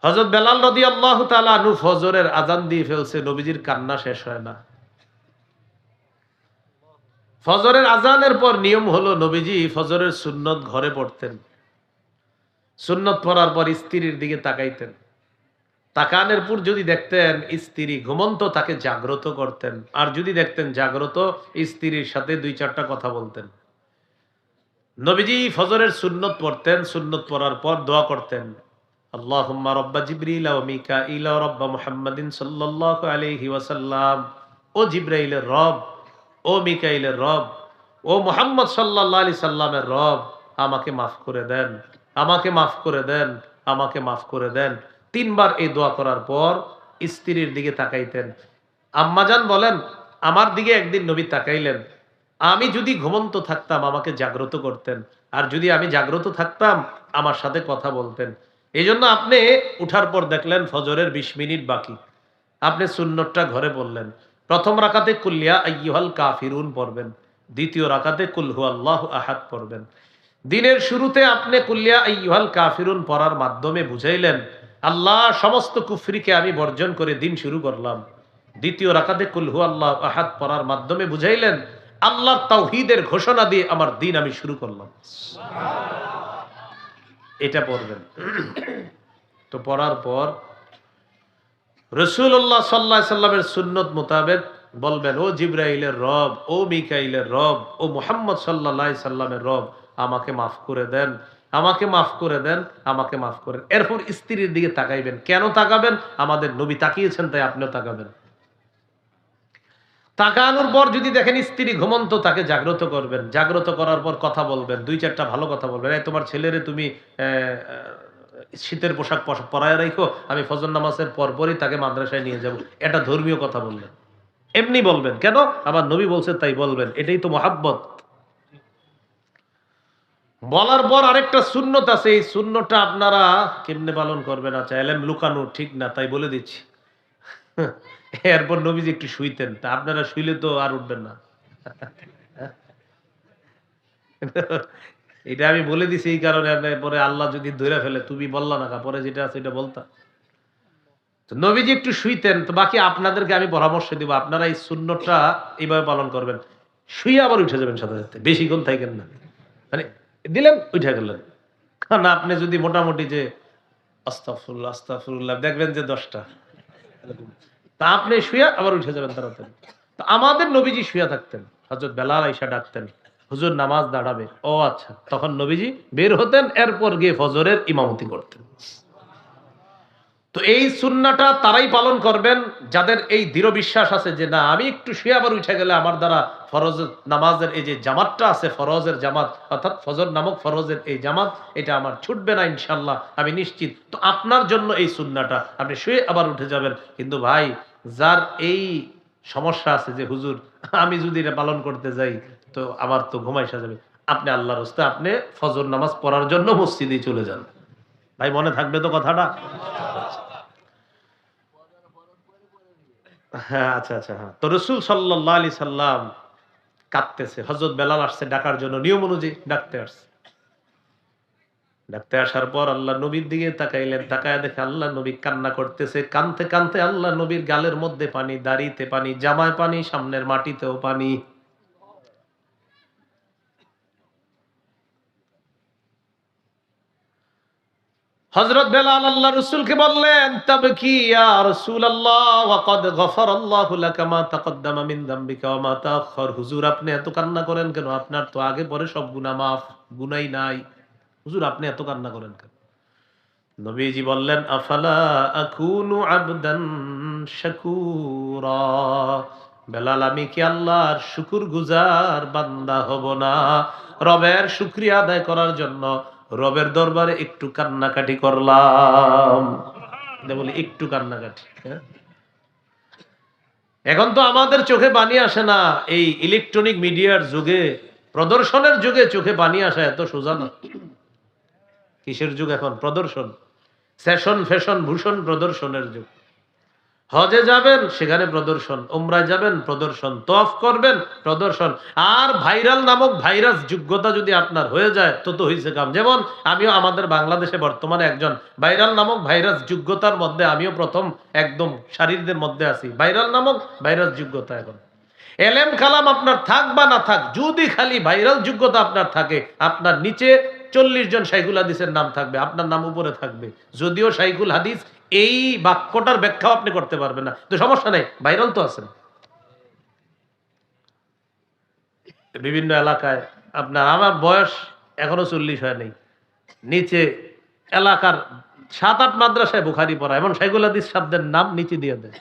হযরত বেলাল রাদিয়াল্লাহু তাআলা আনহু ফজরের আযান দিয়ে ফেলছে, নবীজির কান্না শেষ হয় না। ফজরের আযানের পর নিয়ম হলো নবীজি ফজরের সুন্নত ঘরে পড়তেন। সুন্নত পড়ার পর স্ত্রীর দিকে তাকাইতেন। তাকানের পর যদি দেখতেন স্ত্রী ঘুমন্ত, তাকে জাগ্রত করতেন। আর যদি দেখতেন জাগ্রত, স্ত্রীর সাথে দুই চারটা কথা বলতেন। নবীজি ফজরের সুন্নত পড়তেন। সুন্নত পড়ার পর দোয়া করতেন, আল্লাহুম্মা রাব্বা জিবরিল ওয়া মিকাঈল ওয়া রাব্বা মুহাম্মাদিন সাল্লাল্লাহু আলাইহি ওয়াসাল্লাম। ও জিবরাইলের রব, ও মিকাঈলের রব, ও মুহাম্মদ সাল্লাল্লাহু আলাইহি সাল্লামের রব, আমাকে মাফ করে দেন, আমাকে মাফ করে দেন, আমাকে মাফ করে দেন। তিনবার এই দোয়া করার পর স্ত্রীর দিকে তাকাইতেন। আম্মাজান বলেন, আমার দিকে একদিন নবী তাকাইলেন। আমি যদি ঘুমন্ত থাকতাম আমাকে জাগ্রত করতেন, আর যদি আমি জাগ্রত থাকতাম আমার সাথে কথা বলতেন। এই জন্য আপনি উঠার পর দেখলেন ফজরের 20 মিনিট বাকি, আপনি সুন্নতটা ঘরে পড়লেন। প্রথম রাকাতে কুল্লিয়া আইয়ুহাল কাফিরুন পড়বেন, দ্বিতীয় রাকাতে কুল হুয়াল্লাহু আহাদ পড়বেন। দিনের শুরুতে আপনি কুল্লিয়া আইয়ুহাল কাফিরুন পড়ার মাধ্যমে বুঝাইলেন, আল্লাহ, সমস্ত কুফরিকে আমি বর্জন করে দিন শুরু করলাম। দ্বিতীয় রাকাতে কুল হুয়াল্লাহু আহাদ পড়ার মাধ্যমে বুঝাইলেন, আল্লাহর তাওহীদের ঘোষণা দিয়ে আমার দিন আমি শুরু করলাম। এটা পড়বেন। তো পড়ার পর রাসূলুল্লাহ সাল্লাল্লাহু আলাইহি সাল্লামের সুন্নত মোতাবেক বলবেন, ও জিবরাইলের রব, ও মিকাইলের রব, ও মুহাম্মদ সাল্লাল্লাহু আলাইহি সাল্লামের রব, আমাকে মাফ করে দেন, আমাকে মাফ করে দেন, আমাকে মাফ করেন। এরপর স্ত্রীর দিকে তাকাইবেন। কেন তাকাবেন? আমাদের নবী তাকিয়েছেন, তাই আপনিও তাকাবেন। তাকানোর পর যদি দেখেন স্ত্রী ঘুমন্ত, তাকে জাগ্রত করবেন। জাগ্রত করার পর কথা বলবেন, দুই চারটা ভালো কথা বলবেন। এই তোমার ছেলেরে তুমি শীতের পোশাক পরায় রাখো, আমি ফজর নামাজের পরপরই তাকে মাদ্রাসায় নিয়ে যাব। এটা ধর্মীয় কথা বললেন। এমনি বলবেন কেন? আমার নবী বলছেন তাই বলবেন, এটাই তো মহাব্বত। বলার পর আরেকটা সুন্নত আছে, এই সুন্নতটা আপনারা কেমনে পালন করবেন? আচ্ছা, এলেম লুকানো ঠিক না, তাই বলে দিচ্ছি। এরপর নবীজি একটু শুইতেন, তা আপনারা শুইলে তো আর উঠবেন না। এটা আমি বলে দিছি এই কারণে, পরে আল্লাহ যদি ধরে ফেলে, তুমি বললা না, পরে যেটা আছে এটা বলতা। তো নবীজি একটু শুইতেন। তো বাকি আপনাদেরকে আমি পরামর্শ দিব, আপনারা এই সুন্নতটা এইভাবে পালন করবেন। শুয়ে আবার উঠে যাবেন সাথে সাথে, বেশিক্ষণ থাকেন না। মানে দিলেন, উঠে গেলেন, না আপনি যদি মোটামুটি যে আস্তাগফিরুল্লাহ আস্তাগফিরুল্লাহ দেখবেন যে 10টা, তা আপনি শুয়ে আবার উঠে যাবেন তাড়াতাড়ি। তো আমাদের নবীজি শুয়ে থাকতেন, হযরত বেলাল আয়েশা ডাকতেন, হুজুর নামাজ দাঁড়াবে। ও আচ্ছা, তখন নবীজি বের হতেন, এরপর গিয়ে ফজরের ইমামতি করতেন। তো এই সুন্নাহটা তারাই পালন করবেন যাদের এই দৃঢ় বিশ্বাস আছে যে না আমি একটু শুয়ে আবার উঠে গেলে আমার দ্বারা ফরজ নামাজের এই যে জামাতটা আছে, ফরজের জামাত অর্থাৎ ফজর নামক ফরজের এই জামাত, এটা আমার ছুটবে না ইনশাআল্লাহ, আমি নিশ্চিত। তো আপনার জন্য এই সুন্নাহটা, আপনি শুয়ে আবার উঠে যাবেন। কিন্তু ভাই, যার এই সমস্যা আছে যে হুজুর আমি যদি এটা পালন করতে যাই তো আমার তো ঘুমাইসা যাবে, আপনি আল্লাহর রাস্তায় আপনি ফজর নামাজ পড়ার জন্য মসজিদে চলে যান। ভাই মনে থাকবে তো কথাটা? হ্যাঁ, আচ্ছা আচ্ছা, হ্যাঁ। তো রাসূল সাল্লাল্লাহু আলাইহি সাল্লাম কাঁদতেছে, হযরত বেলাল আসছে ডাকার জন্য, নিয়ম অনুযায়ী ডাকতে আসছে। ডাকতে আসার পর আল্লাহ নবীর দিকে তাকাইলেন, তাকায় দেখে আল্লাহ নবী কান্না করতেছে। কানতে কানতে আল্লাহ নবীর গালের মধ্যে পানি, দাড়িতে পানি, জামায় পানি, সামনের মাটিতেও পানি। হযরত বেলাল আল্লাহ রাসূলকে বললেন, তাবকি ইয়া রাসূলুল্লাহ ওয়া ক্বাদ গফারাল্লাহু লাকা মা তাকদ্দামা মিন যামবিকা ওয়া মা তাআখার। হুজুর আপনি এত কান্না করেন কেন? আপনার তো আগে পরে সব গুনাহ মাফ, গুনাহই নাই। হুজুর আপনি এত কান্না করেন কেন? নবীজি বললেন, আফালা আকুনু আবদান শাকুরা। বেলাল আমি কি আল্লাহর শুকরগুজার বান্দা হব না? রবের শুকরিয়া আদায় করার জন্য রবের দরবারে একটু কান্নাকাটি করলাম। এটা বলি একটু কান্নাকাটি, হ্যাঁ? এখন তো আমাদের চোখে পানি আসে না, এই ইলেকট্রনিক মিডিয়ার যুগে, প্রদর্শনের যুগে চোখে পানি আসা এত সোজা না। কিসের যুগ এখন? প্রদর্শন, সেশন, ফ্যাশন, ভূষণ, প্রদর্শনের যুগ। হজে যাবেন সেখানে প্রদর্শন, উমরায় যাবেন প্রদর্শন, তওয়াফ করবেন প্রদর্শন। আর ভাইরাল নামক ভাইরাস যোগ্যতা যদি আপনার হয়ে যায় তো তো হইছে কাম। যেমন আমিও আমাদের বাংলাদেশে বর্তমানে একজন ভাইরাল নামক ভাইরাস যোগ্যতার মধ্যে আমিও প্রথম একদম শারীরদের মধ্যে আছি। ভাইরাল নামক ভাইরাস যোগ্যতা। এখন এলেম কালাম আপনার থাক বা না থাক, যদি খালি ভাইরাল যোগ্যতা আপনার থাকে, আপনার নিচে 40 জন শাইখুল হাদিসের নাম থাকবে, আপনার নাম উপরে থাকবে। যদিও শাইখুল হাদিস এই বাক্যটার ব্যাখ্যাও আপনি করতে পারবেন না, তো সমস্যা নাই, ভাইরাল তো আছেন। বিভিন্ন এলাকায় আপনার, আমার বয়স এখনো 40 হয় নাই, নিচে এলাকার 7-8 মাদ্রাসায় বুখারি পড়া, এমন শাইখুল হাদিস শব্দের নাম নিচে দিয়ে দেয়।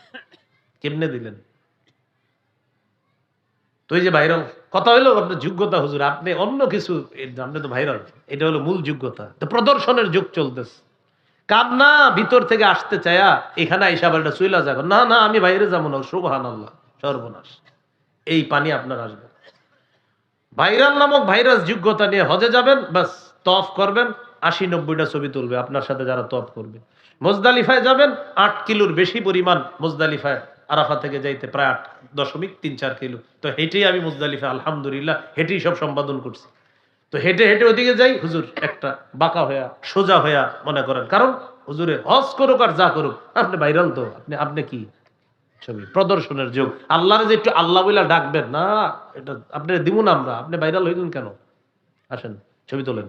কেমনে দিলেন? তো এই যে ভাইরাল কথা হইলো আপনার যোগ্যতা, হুজুর আপনি অন্য কিছু, আপনি তো ভাইরাল, এটা হলো মূল যোগ্যতা। তো প্রদর্শনের যুগ চলতেছে। কান্না ভিতর থেকে আসতে চায়া এখানে আইসা আবার এটা চইলা যাবে, না না আমি বাইরে যাবো না, সুবহানাল্লাহ, সর্বনাশ। এই পানি আপনার আসবে। ভাইরাল নামক ভাইরাস যোগ্যতা নিয়ে হজে যাবেন, বাস তওয়াফ করবেন, 80-90টা ছবি তুলবে আপনার সাথে যারা তওয়াফ করবে। মুজদালিফায় যাবেন, 8 কিলোর বেশি পরিমাণ মুজদালিফায়, আরাফা থেকে যাইতে প্রায় 8.34 কিলো। তো হেঁটেই আমি মুজদালিফা আলহামদুলিল্লাহ হেঁটেই সব সম্পাদন করছি। তো হেঁটে হেঁটে ওদিকে যাই, হুজুর একটা বাঁকা হইয়া সোজা হইয়া মনে করেন, কারণ হুজুরে হজ করুক আর যা করুক আপনি ভাইরাল, তো আপনি আপনি কি ছবি প্রদর্শনের যুগ। আল্লাহরে যে একটু আল্লাহ বইলা ডাকবেন না, এটা আপনি দিব না আমরা, আপনি ভাইরাল হইলেন কেন? আসেন ছবি তোলেন।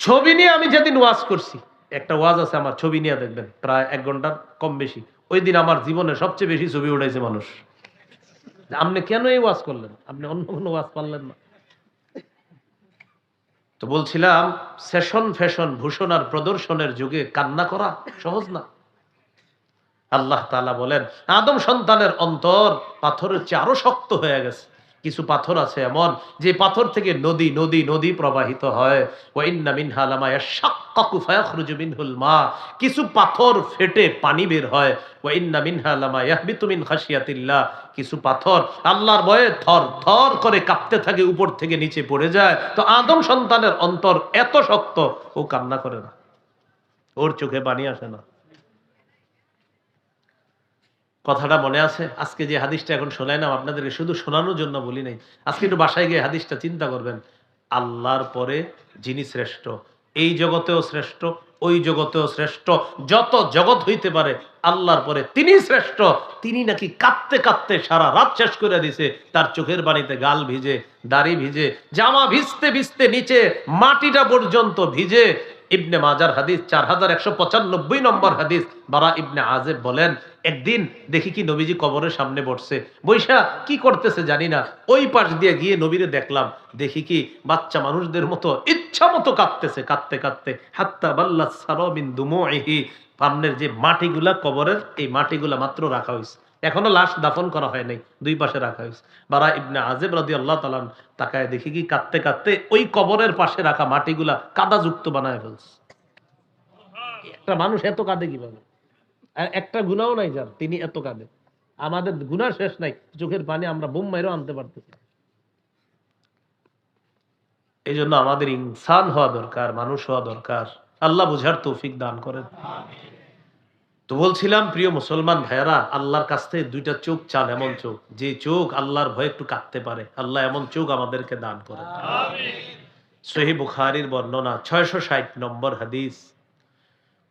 ছবি নিয়ে আমি যেদিন ওয়াজ করছি, একটা ওয়াজ আছে আমার, ছবি নিয়ে দেখবেন, প্রায় 1 ঘন্টার কম বেশি। ওই দিন আমার জীবনে সবচেয়ে বেশি ছবি উঠাইছে মানুষ। আপনি কেন এই ওয়াজ করলেন? আপনি অন্য কোনো ওয়াজ পারলেন না? তো বলছিলাম, সেশন, ফ্যাশন, ভূষণ আর প্রদর্শনের যুগে কান্না করা সহজ না। আল্লাহ তাআলা বলেন, আদম সন্তানের অন্তর পাথরের চেয়ে আরো শক্ত হয়ে গেছে। কিছু পাথর আছে এমন, যে পাথর থেকে নদী নদী নদী প্রবাহিত হয়। ওয়া ইন্না মিনহা লামা ইয়াশাক্কাকু ফায়াখরুজু মিনহুল মা। কিছু পাথর ফেটে পানি বের হয়। ওয়া ইন্না মিনহা লামা ইয়াহবিতু মিন খাশিয়াতিল্লাহ। কিছু পাথর আল্লাহর ভয়ে থর থর করে কাঁপতে থাকে, উপর থেকে নিচে পড়ে যায়। তো আদম সন্তানের অন্তর এত শক্ত, ও কান্না করে না, ওর চোখে পানি আসে না। কথাটা মনে আছে? আজকে যে হাদিসটা এখন শোনাইলাম আপনাদেরকে, শুধু শোনানোর জন্য বলি নাই। আজকে একটু বাসায় গিয়ে হাদিসটা চিন্তা করবেন। আল্লাহর পরে যিনি শ্রেষ্ঠ, এই জগতেও শ্রেষ্ঠ, ওই জগতেও শ্রেষ্ঠ, যত জগৎ হইতে পারে আল্লাহর পরে তিনি শ্রেষ্ঠ। তিনি নাকি কাঁদতে কাঁদতে সারা রাত শেষ করে দিছে, তার চোখের পানিতে গাল ভিজে, দাড়ি ভিজে, জামা ভিজতে ভিজতে নিচে মাটিটা পর্যন্ত ভিজে। ইবনে মাজার হাদিস 4195 নম্বর হাদিস। বারা ইবনে আযিব বলেন, একদিন দেখি কি নবীজি কবরের সামনে বসছে, বৈশা কি করতেছে জানি না, ওই পাশ দিয়ে গিয়ে নবীরে দেখলাম, দেখি কি বাচ্চা মানুষদের মতো ইচ্ছা মতো কাঁদতেছে, কাঁদতে কাঁদতে হাত্তা বাল্লাস সারা মিন দুমুইহি। সামনের যে মাটিগুলা কবরের, এই মাটিগুলা মাত্র রাখা হয়েছে, এখনো লাশ দাফন করা হয় নাই, দুই পাশে রাখা হয়েছে। বারা ইবনে আযিব রাদিয়াল্লাহু তাআলা তাকায় দেখি কি কাঁদতে কাঁদতে ওই কবরের পাশে রাখা মাটিগুলা কাদাযুক্ত বানায় ফেলছে। একটা মানুষ এত কাঁদে কিভাবে? আর একটা গুনাহও নাই যার, তিনি এত কাঁদে। আমাদের গুনাহ শেষ নাই, চোখের পানি আমরা বোম মাইরও আনতে পারতেছি। এই জন্য আমাদের ইনসান হওয়া দরকার, মানুষ হওয়া দরকার। আল্লাহ বুঝার তৌফিক দান করেন। তো বলছিলাম, প্রিয় মুসলমান ভাইয়েরা, আল্লাহর কাছ থেকে দুইটা চোখ চান, এমন চোখ যে চোখ আল্লাহর ভয়ে একটু কাঁদতে পারে। আল্লাহ এমন চোখ আমাদেরকে দান করেন। সহিহ বুখারীর বর্ণনা 660 নম্বর হাদিস।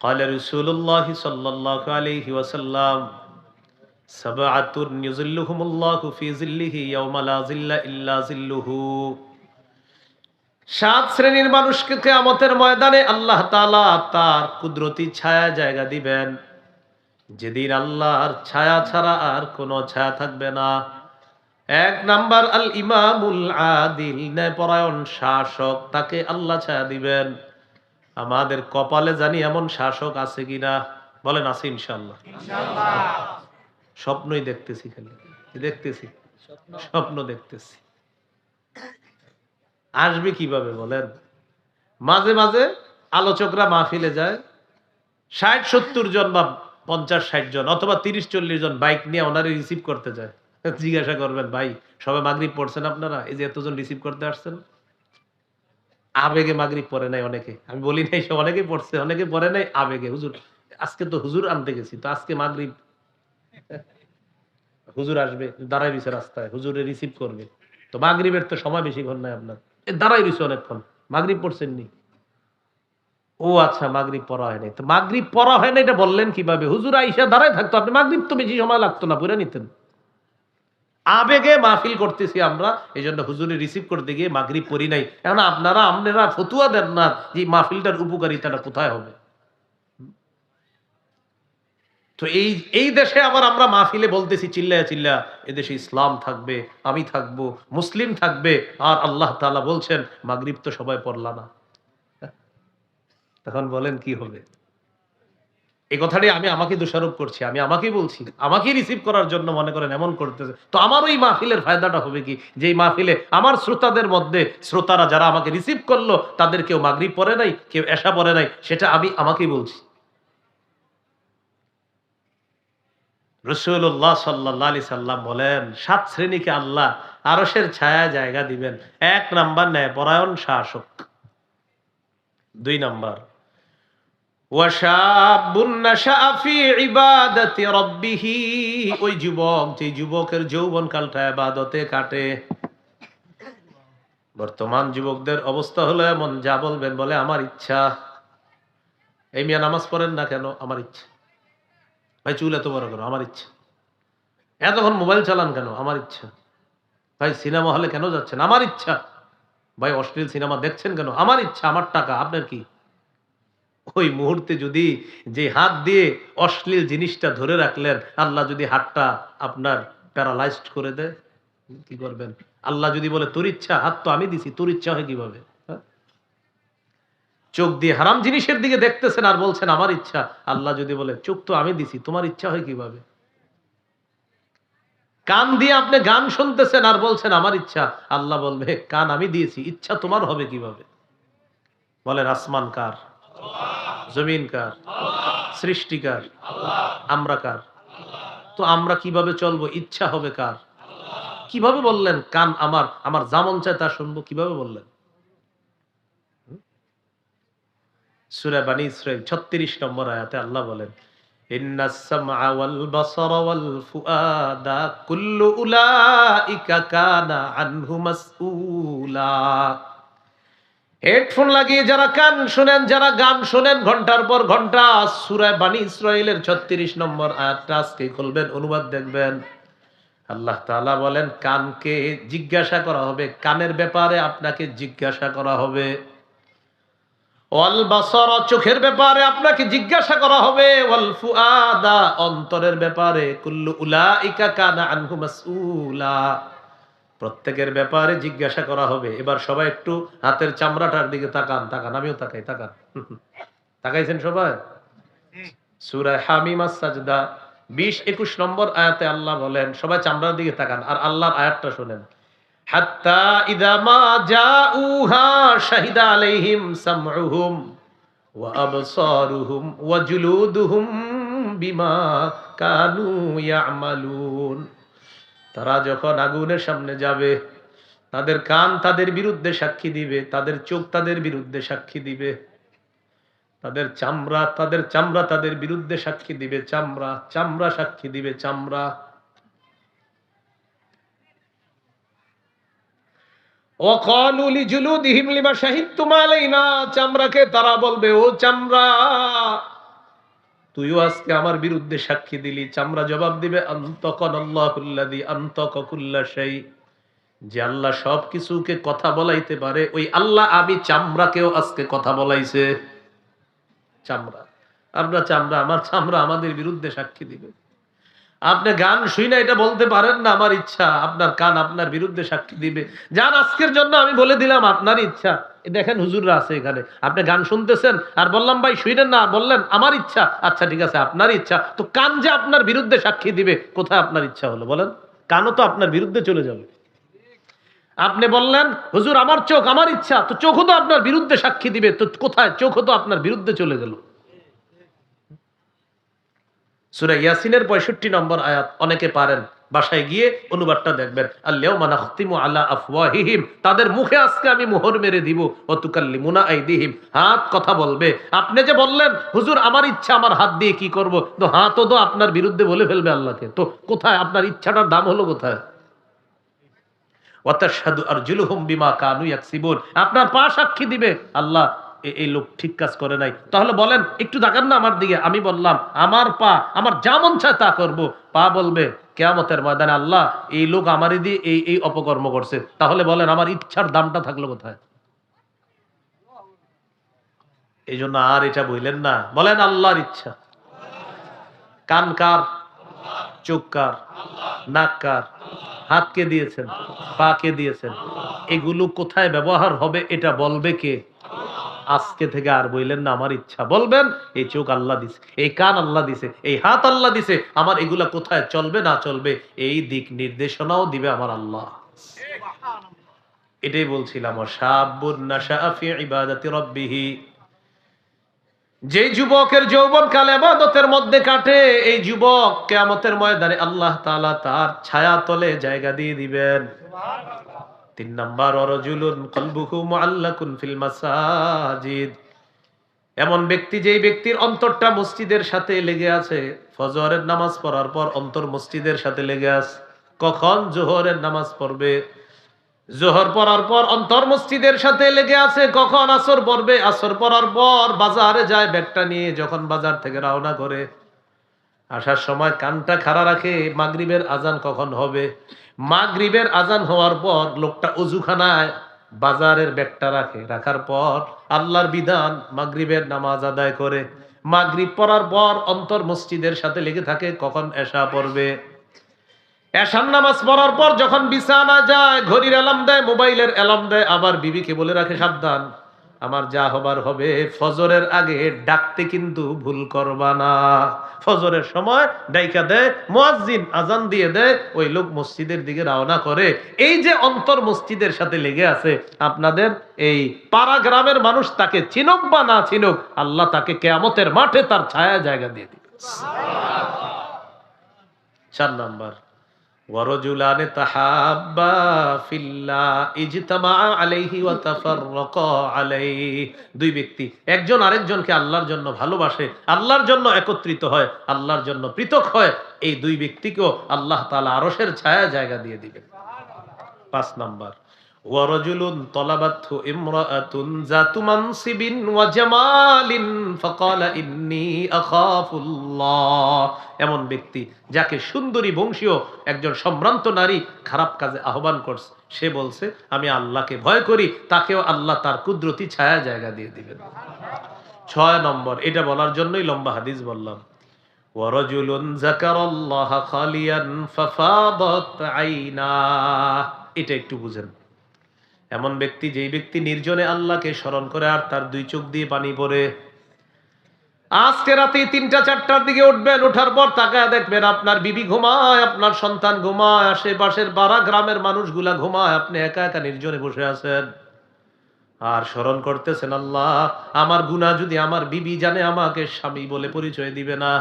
قال رسول الله صلى الله عليه وسلم سبعة يظلهم الله في ظله يوم لا ظل إلا ظله। 7 শ্রেণীর মানুষকে কিয়ামতের ময়দানে আল্লাহ তাআলা তার কুদরতি ছায়া জায়গা দিবেন, যেদিন আল্লাহর ছায়া ছাড়া আর কোনো ছায়া থাকবে না। 1 নাম্বার আল ইমামুল আদিল, ন্যায়পরায়ণ শাসক, তাকে আল্লাহ ছায়া দিবেন। আমাদের কপালে জানি এমন শাসক আছে কিনা, বলেন আছে ইনশাআল্লাহ। স্বপ্নই দেখতেছি, খালি দেখতেছি, স্বপ্ন দেখতেছি। আসবে কিভাবে বলেন? মাঝে মাঝে আলোচকরা মাহফিলে যায়, 60-70 জন বা 50-60 জন অথবা 30-40 জন বাইক নিয়ে ওনারে রিসিভ করতে যায়। জিজ্ঞাসা করবেন, ভাই সবে মাগরিব পড়ছেন আপনারা, এই যে এতজন রিসিভ করতে আসছেন? আবেগে মাগরিব পড়ে নাই অনেকে, আমি বলি নাই, সে অনেকে পড়ছে, অনেকে পড়ে নাই আবেগে। হুজুর আজকে তো হুজুর আনতে গেছি, তো আজকে মাগরিব হুজুর আসবে, দাঁড়াই রইছে রাস্তায়, হুজুরে রিসিভ করবে, তো মাগরিবের তো সময় বেশিক্ষণ নাই আপনার, দাঁড়াই রইছে অনেকক্ষণ, মাগরিব পড়ছেন নি? ও আচ্ছা, মাগরিব পড়া হয় নাই। তো মাগরিব পড়া হয় না এটা বললেন কিভাবে? হুজুর আইসা দাঁড়ায় থাকতো, আপনি মাগরিব তো বেশি সময় লাগতো না, পড়ে নিতেন। আবেগে মাহফিল করতেছি আমরা, এই জন্য হুজুরে রিসিভ করতে গিয়ে মাগরিব পড়ি নাই। এখন আপনারা ফতুয়া দেন না যে মাহফিলটার উপকারিতাটা কোথায় হবে। তো এই দেশে আবার আমরা মাহফিলে বলতেছি চিল্লায়া চিল্লা, এদেশে ইসলাম থাকবে, আমি থাকবো, মুসলিম থাকবে, আর আল্লাহ তাআলা বলছেন মাগরিব তো সবাই পড়লা না। তখন বলেন কি হবে? এই কথাটি আমি আমাকে দোষারোপ করছি, আমি আমাকেই বলছি, আমাকেই রিসিভ করার জন্য মনে করেন এমন করতেছে। তো আমার ওই মাহফিলের ফায়দাটা হবে কি? যেই মাহফিলে আমার শ্রোতাদের মধ্যে, শ্রোতারা যারা আমাকে রিসিভ করলো, তাদের কেউ মাগরিব পড়ে নাই, কেউ এশা পড়ে নাই, সেটা আমি আমাকেই বলছি। রাসূলুল্লাহ সাল্লাল্লাহু আলাইহি সাল্লাম বলেন, 7 শ্রেণীকে আল্লাহ আরশের ছায়ায় জায়গা দিবেন। 1 নাম্বার ন্যায়পরায়ণ শাসক। 2 নাম্বার ওয়াশাবুন নাশাআ ফি ইবাদাতি রাব্বিহ, ওই যুবক, যে যুবকের যৌবনকালটা ইবাদতে কাটে। বর্তমান যুবকদের অবস্থা হলো এমন, যা বলবেন বলে আমার ইচ্ছা। এই মিয়া নামাজ পড়েন না কেন? আমার ইচ্ছা। ভাই চুল এত বড় কেন? আমার ইচ্ছা। এতক্ষণ মোবাইল চালান কেন? আমার ইচ্ছা। ভাই সিনেমা হলে কেন যাচ্ছেন? আমার ইচ্ছা। ভাই অশ্লীল সিনেমা দেখছেন কেন? আমার ইচ্ছা, আমার টাকা, আপনার কি? ওই মুহূর্তে যদি যে হাত দিয়ে অশ্লীল জিনিসটা ধরে রাখলেন, আল্লাহ যদি হাতটা আপনার প্যারালাইজড করে দেয়, কি করবেন? আল্লাহ যদি বলে তোর ইচ্ছা, হাত তো আমি দিছি, তোর ইচ্ছা হয় কিভাবে? হ্যাঁ? চোখ দিয়ে হারাম জিনিসের দিকে দেখতেছেন আর বলছেন আমার ইচ্ছা। আল্লাহ যদি বলে চোখ তো আমি দিছি, তোমার ইচ্ছা হয় কিভাবে? কান দিয়ে আপনি গান শুনতেছেন আর বলছেন আমার ইচ্ছা। আল্লাহ বলবে কান আমি দিয়েছি, ইচ্ছা তোমার হবে কিভাবে? বলেন আসমান কার? জমিন কার? সৃষ্টিকার? আমরা কার? তো আমরা কিভাবে চলবো? ইচ্ছা হবে কার? কিভাবে বললেন কান আমার, আমার যেমন চায় তা শুনবো? কিভাবে বললেন? সূরা বানী ইসরাঈল 36 নম্বর আয়াতে আল্লাহ বলেন, ইন্নাস সামআ ওয়াল বাসারা ওয়াল ফুআদা কুল্লু উলাইকা কানা আনহু মাসউলা। হেডফোন লাগিয়ে যারা কান শোনেন, যারা গান শোনেন ঘন্টার পর ঘন্টা, সূরা বনী ইসরাঈলের 36 নম্বর আয়াতটা আজকে খুলবেন, অনুবাদ দেখবেন। আল্লাহ তাআলা বলেন কানকে জিজ্ঞাসা করা হবে, কানের ব্যাপারে আপনাকে জিজ্ঞাসা করা হবে। ওয়াল বাসার, চোখের ব্যাপারে আপনাকে জিজ্ঞাসা করা হবে। ওয়াল ফুআদা, অন্তরের ব্যাপারে। কুল্লু উলাইকা কানা আনহু মাসউলা, প্রত্যেকের ব্যাপারে জিজ্ঞাসা করা হবে। এবার সবাই একটু হাতের চামড়াটার দিকে তাকান, তাকান, আমিও তাকাই, তাকান। তাকাইছেন সবাই? সূরা হামিম আস-সাজদা 20-21 নম্বর আয়াতে আল্লাহ বলেন, সবাই চামড়ার দিকে তাকান আর আল্লাহর আয়াতটা শুনেন। হাত্তা ইযা মা জাউহা শাহিদা আলাইহিম সামউহুম ওয়া আবসারুহুম ওয়া জুলুদুহুম বিমা কানু ইয়ামালুন। তারা যখন আগুনের সামনে যাবে, তাদের কান তাদের বিরুদ্ধে সাক্ষী দিবে, তাদের চোখ তাদের বিরুদ্ধে সাক্ষী দিবে, তাদের চামড়া তাদের বিরুদ্ধে সাক্ষী দিবে, চামড়া সাক্ষী দিবে, চামড়া। ওয়াকালু লিজুলুদিহিম লিমা শাহিদতুম আলাইনা, চামড়াকে তারা বলবে, ও চামড়া, তুইও আজকে আমার বিরুদ্ধে সাক্ষী দিলি। চামড়া জবাব দিবে, আনতাকানাল্লাহুল্লাযী আনতাকা কুল্লা শাই, যে আল্লাহ সবকিছুকে কথা বলাইতে পারে, ওই আল্লাহ আমি চামড়াকেও আজকে কথা বলাইছে। চামড়া, আপনার চামড়া, আমার চামড়া আমাদের বিরুদ্ধে সাক্ষী দিবে। আপনি গান শুই না এটা বলতে পারেন না, আমার ইচ্ছা। আপনার কান আপনার বিরুদ্ধে সাক্ষী দিবে। যান, আজকের জন্য আমি বলে দিলাম আপনার ইচ্ছা। দেখেন হুজুররা আছে এখানে, আপনি গান শুনতেছেন আর বললাম ভাই শুইলেন না, বললেন আমার ইচ্ছা। আচ্ছা ঠিক আছে, আপনার ইচ্ছা, তো কান যে আপনার বিরুদ্ধে সাক্ষী দিবে, কোথায় আপনার ইচ্ছা হলো বলেন? কানও তো আপনার বিরুদ্ধে চলে যাবে। আপনি বললেন হুজুর আমার চোখ, আমার ইচ্ছা, তো চোখও তো আপনার বিরুদ্ধে সাক্ষী দিবে, তো কোথায়? চোখও তো আপনার বিরুদ্ধে চলে গেল। সূরা ইয়াসিনের 65 নম্বর আয়াত অনেকে পারেন, বাসায় গিয়ে অনুবাদটা দেখবেন। আল-ইয়াওমা নাখতিমু আলা আফওয়াহিহিম, তাদের মুখে আজকে আমি মোহর মেরে দিব। ওয়া তুকাল্লিমুনা আইদিহিম, হাত কথা বলবে। আপনি যে বললেন হুজুর আমার ইচ্ছা, আমার হাত দিয়ে কি করব, তো হাতও তো আপনার বিরুদ্ধে বলে ফেলবে আল্লাহকে। তো কোথায় আপনার ইচ্ছাটার দাম হলো কোথায়? ওয়া তাশহাদু আরজুলুহুম বিমা কানু ইয়াকসিবুন, আপনার পা সাক্ষী দিবে আল্লাহ এই লোক ঠিক কাজ করে নাই। তাহলে বলেন একটু তাকান না আমার দিকে, আমি বললাম আমার পা, আমার যা মন চায় তা করবো। পা বলবে কিয়ামতের ময়দানে আল্লাহ এই লোক আমারই দিয়ে এই অপকর্ম করছে। তাহলে বলেন আমার ইচ্ছার দামটা থাকলো কোথায়? এই জন্য আর এটা বললেন না, বলেন আল্লাহর ইচ্ছা। কান কার? চোখ কার? নাক কার? হাত কে দিয়েছেন? পা কে দিয়েছেন? এগুলো কোথায় ব্যবহার হবে এটা বলবে কে? আজকে থেকে আর বললেন না আমার ইচ্ছা, বলবেন এই চোখ আল্লাহ দিছে, এই কান আল্লাহ দিছে, এই হাত আল্লাহ দিছে, আমার এগুলা কোথায় চলবে না চলবে এই দিক নির্দেশনাও দিবে আমার আল্লাহ। এটাই বলছিলাম, শাবুন নাশাআ ফি ইবাদাতি রাব্বিহি, যে যুবকের যৌবনকাল ইবাদতের মধ্যে কাটে, এই যুবক কিয়ামতের ময়দানে আল্লাহ তাআলা তার ছায়া তলে জায়গা দিয়ে দিবেন। 3 নাম্বার, ওয়ারাজুলুন কলবুহু মুআল্লাকুন ফিল মাসাজিদ, এমন ব্যক্তি যেই ব্যক্তির অন্তরটা মসজিদের সাথে লেগে আছে। ফজরের নামাজ পড়ার পর অন্তর মসজিদের সাথে লেগে আছে। কখন? জোহরের নামাজ পড়বে, জোহর পড়ার পর অন্তর মসজিদের সাথে লেগে আছে। কখন? আসর পড়বে, আসর পড়ার পর বাজারে যায় ব্যাগটা নিয়ে, যখন বাজার থেকে রওনা করে আসার সময় কানটা খাড়া রাখে মাগরিবের আজান কখন হবে। মাগরিবের আজান হওয়ার পর লোকটা ওযুখানায় বাজারের ব্যাগটা রাখে, রাখার পর আল্লাহর বিধান মাগরিবের নামাজ আদায় করে। মাগরিব পড়ার পর অন্তর মসজিদের সাথে লেগে থাকে। কখন? এশা পড়বে। এশার নামাজ পড়ার পর যখন বিছানা যায়, ঘড়ির অ্যালার্ম দেয়, মোবাইলের অ্যালার্ম দেয়, আবার বিবিকে বলে রাখে সাবধান, আমার যা হবার হবে ফজরের আগে ডাকতে কিন্তু ভুল করবা না। ফজরের সময় ডাইকা দেয়, মুয়াজ্জিন আজান দিয়ে দেয়, ওই লোক মসজিদের দিকে রওনা করে। এই যে অন্তর মসজিদের সাথে লেগে আছে, আপনাদের এই পাড়া গ্রামের মানুষ তাকে চিনুক বা না চিনুক, আল্লাহ তাকে কিয়ামতের মাঠে তার ছায়া জায়গা দিয়ে দিবে। 4 নাম্বার, ওয়ারাজুলানে তাহাব্বা ফিল্লাহ ইজতামা আলাইহি ওয়া তাফাররাকা আলাইহি, দুই ব্যক্তি একজন আরেকজনকে আল্লাহর জন্য ভালোবাসে, আল্লাহর জন্য একত্রিত হয়, আল্লাহর জন্য পৃথক হয়, এই দুই ব্যক্তিকেও আল্লাহ তাআলা আরশের ছায়া জায়গা দিয়ে দিবেন। 5 নাম্বার, ওয়ারাজুলুন তলাবাতহু ইমরাআতুন যাতু মানসিবিন ওয়া জামালিন ফাকালা ইন্নী আখাফুল্লাহ। এমন ব্যক্তি যাকে সুন্দরী বংশীয় একজন সম্ভ্রান্ত নারী খারাপ কাজে আহ্বান করছে, সে বলছে আমি আল্লাহকে ভয় করি, তাকেও আল্লাহ তার কুদরতি ছায়া জায়গা দিয়ে দিবেন। 6 নম্বর, এটা বলার জন্যই লম্বা হাদিস বললাম। ওয়ারাজুলুন যাকারাল্লাহা খালিয়ান ফাফাদাত আইনাহ। এটা একটু বুঝেন। এমন ব্যক্তি, যেই ব্যক্তি নির্জনে আল্লাহকে স্মরণ করে আর তার দুই চোখ দিয়ে পানি পড়ে। আজকে রাতে 3টা-4টার দিকে উঠবেন, ওঠার পর তাকায় দেখবেন আপনার বিবি ঘুমায়, আপনার সন্তান ঘুমায়, আশেপাশের পাড়া গ্রামের মানুষগুলা ঘুমায়, আপনি একা একা নির্জনে বসে আছেন আর স্মরণ করতেছেন আল্লাহ আমার গুনাহ যদি আমার বিবি জানে আমাকে স্বামী বলে পরিচয় দিবে না।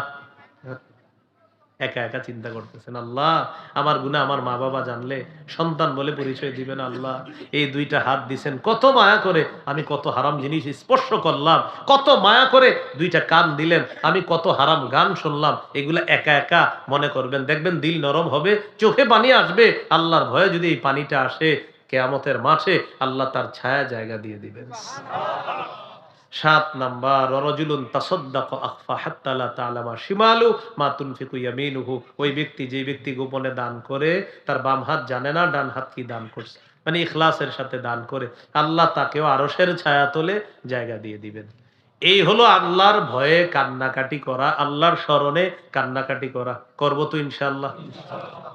একা একা চিন্তা করতেছেন আল্লাহ আমার গুনাহ আমার মা বাবা জানলে সন্তান বলে পরিচয় দিবে না। আল্লাহ এই 2টা হাত দিছেন কত মায়া করে, আমি কত হারাম জিনিস স্পর্শ করলাম, কত মায়া করে 2টা কান দিলেন, আমি কত হারাম গান শুনলাম। এগুলা একা একা মনে করবেন, দেখবেন দিল নরম হবে, চোখে পানি আসবে। আল্লাহর ভয়ে যদি এই পানিটা আসে, কিয়ামতের মাঠে আল্লাহ তার ছায়া জায়গা দিয়ে দিবেন। 7 নাম্বার, রাজুলুন তাসাদ্দাকা আখফা হাত্তা লা তা'লামা শিমালু মা তুনফিকু ইয়ামিনুহু। ওই ব্যক্তি, যে ব্যক্তি গোপনে দান করে, তার বাম হাত জানে না ডান হাত কি দান করছে, মানে ইখলাসের সাথে দান করে, আল্লাহ তাকেও আরশের ছায়া তলে জায়গা দিয়ে দিবেন। এই হলো আল্লাহর ভয়ে কান্নাকাটি করা, আল্লাহর স্মরণে কান্নাকাটি করা। করব তো ইনশাআল্লাহ।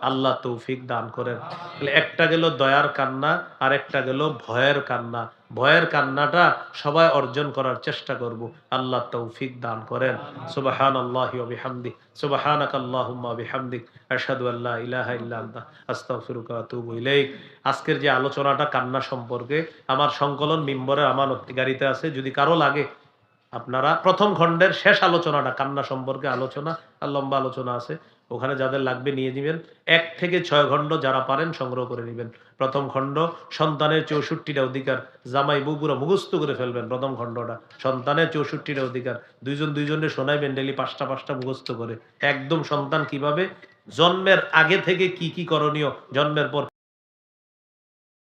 আল্লাহ তৌফিক দান করেন। তাহলে একটা গেল দয়ার কান্না, আর একটা গেল ভয়ের কান্না। ভয়ের কান্নাটা সবাই অর্জন করার চেষ্টা করব। আল্লাহ তৌফিক দান করেন। সুবহানাল্লাহি ওয়া বিহামদিহি, সুবহানাকাল্লাহুম্মা ওয়া বিহামদিক, আশহাদু আল্লা ইলাহা ইল্লা আনতা, আস্তাগফিরুকা ওয়া আতুবু ইলাইক। আজকের যে আলোচনাটা কান্না সম্পর্কে, আমার সংকলন মিম্বরের আমানত গাড়িতে আছে, যদি কারো লাগে আপনারা প্রথম খণ্ডের শেষ আলোচনাটা কান্না সম্পর্কে আলোচনা, আর লম্বা আলোচনা আছে, ওখানে যাদের লাগবে নিয়ে নেবেন। 1 থেকে 6 খণ্ড যারা পারেন সংগ্রহ করে নেবেন। প্রথম খণ্ড সন্তানের 64টা অধিকার, জামাই বউ পুরো মুখস্থ করে ফেলবেন। প্রথম খণ্ডটা সন্তানের 64টা অধিকার, দুইজন দুইজনের শোনাইবেন ডেলি 5টা মুখস্থ করে। একদম সন্তান কিভাবে জন্মের আগে থেকে কি কি করণীয়, জন্মের পর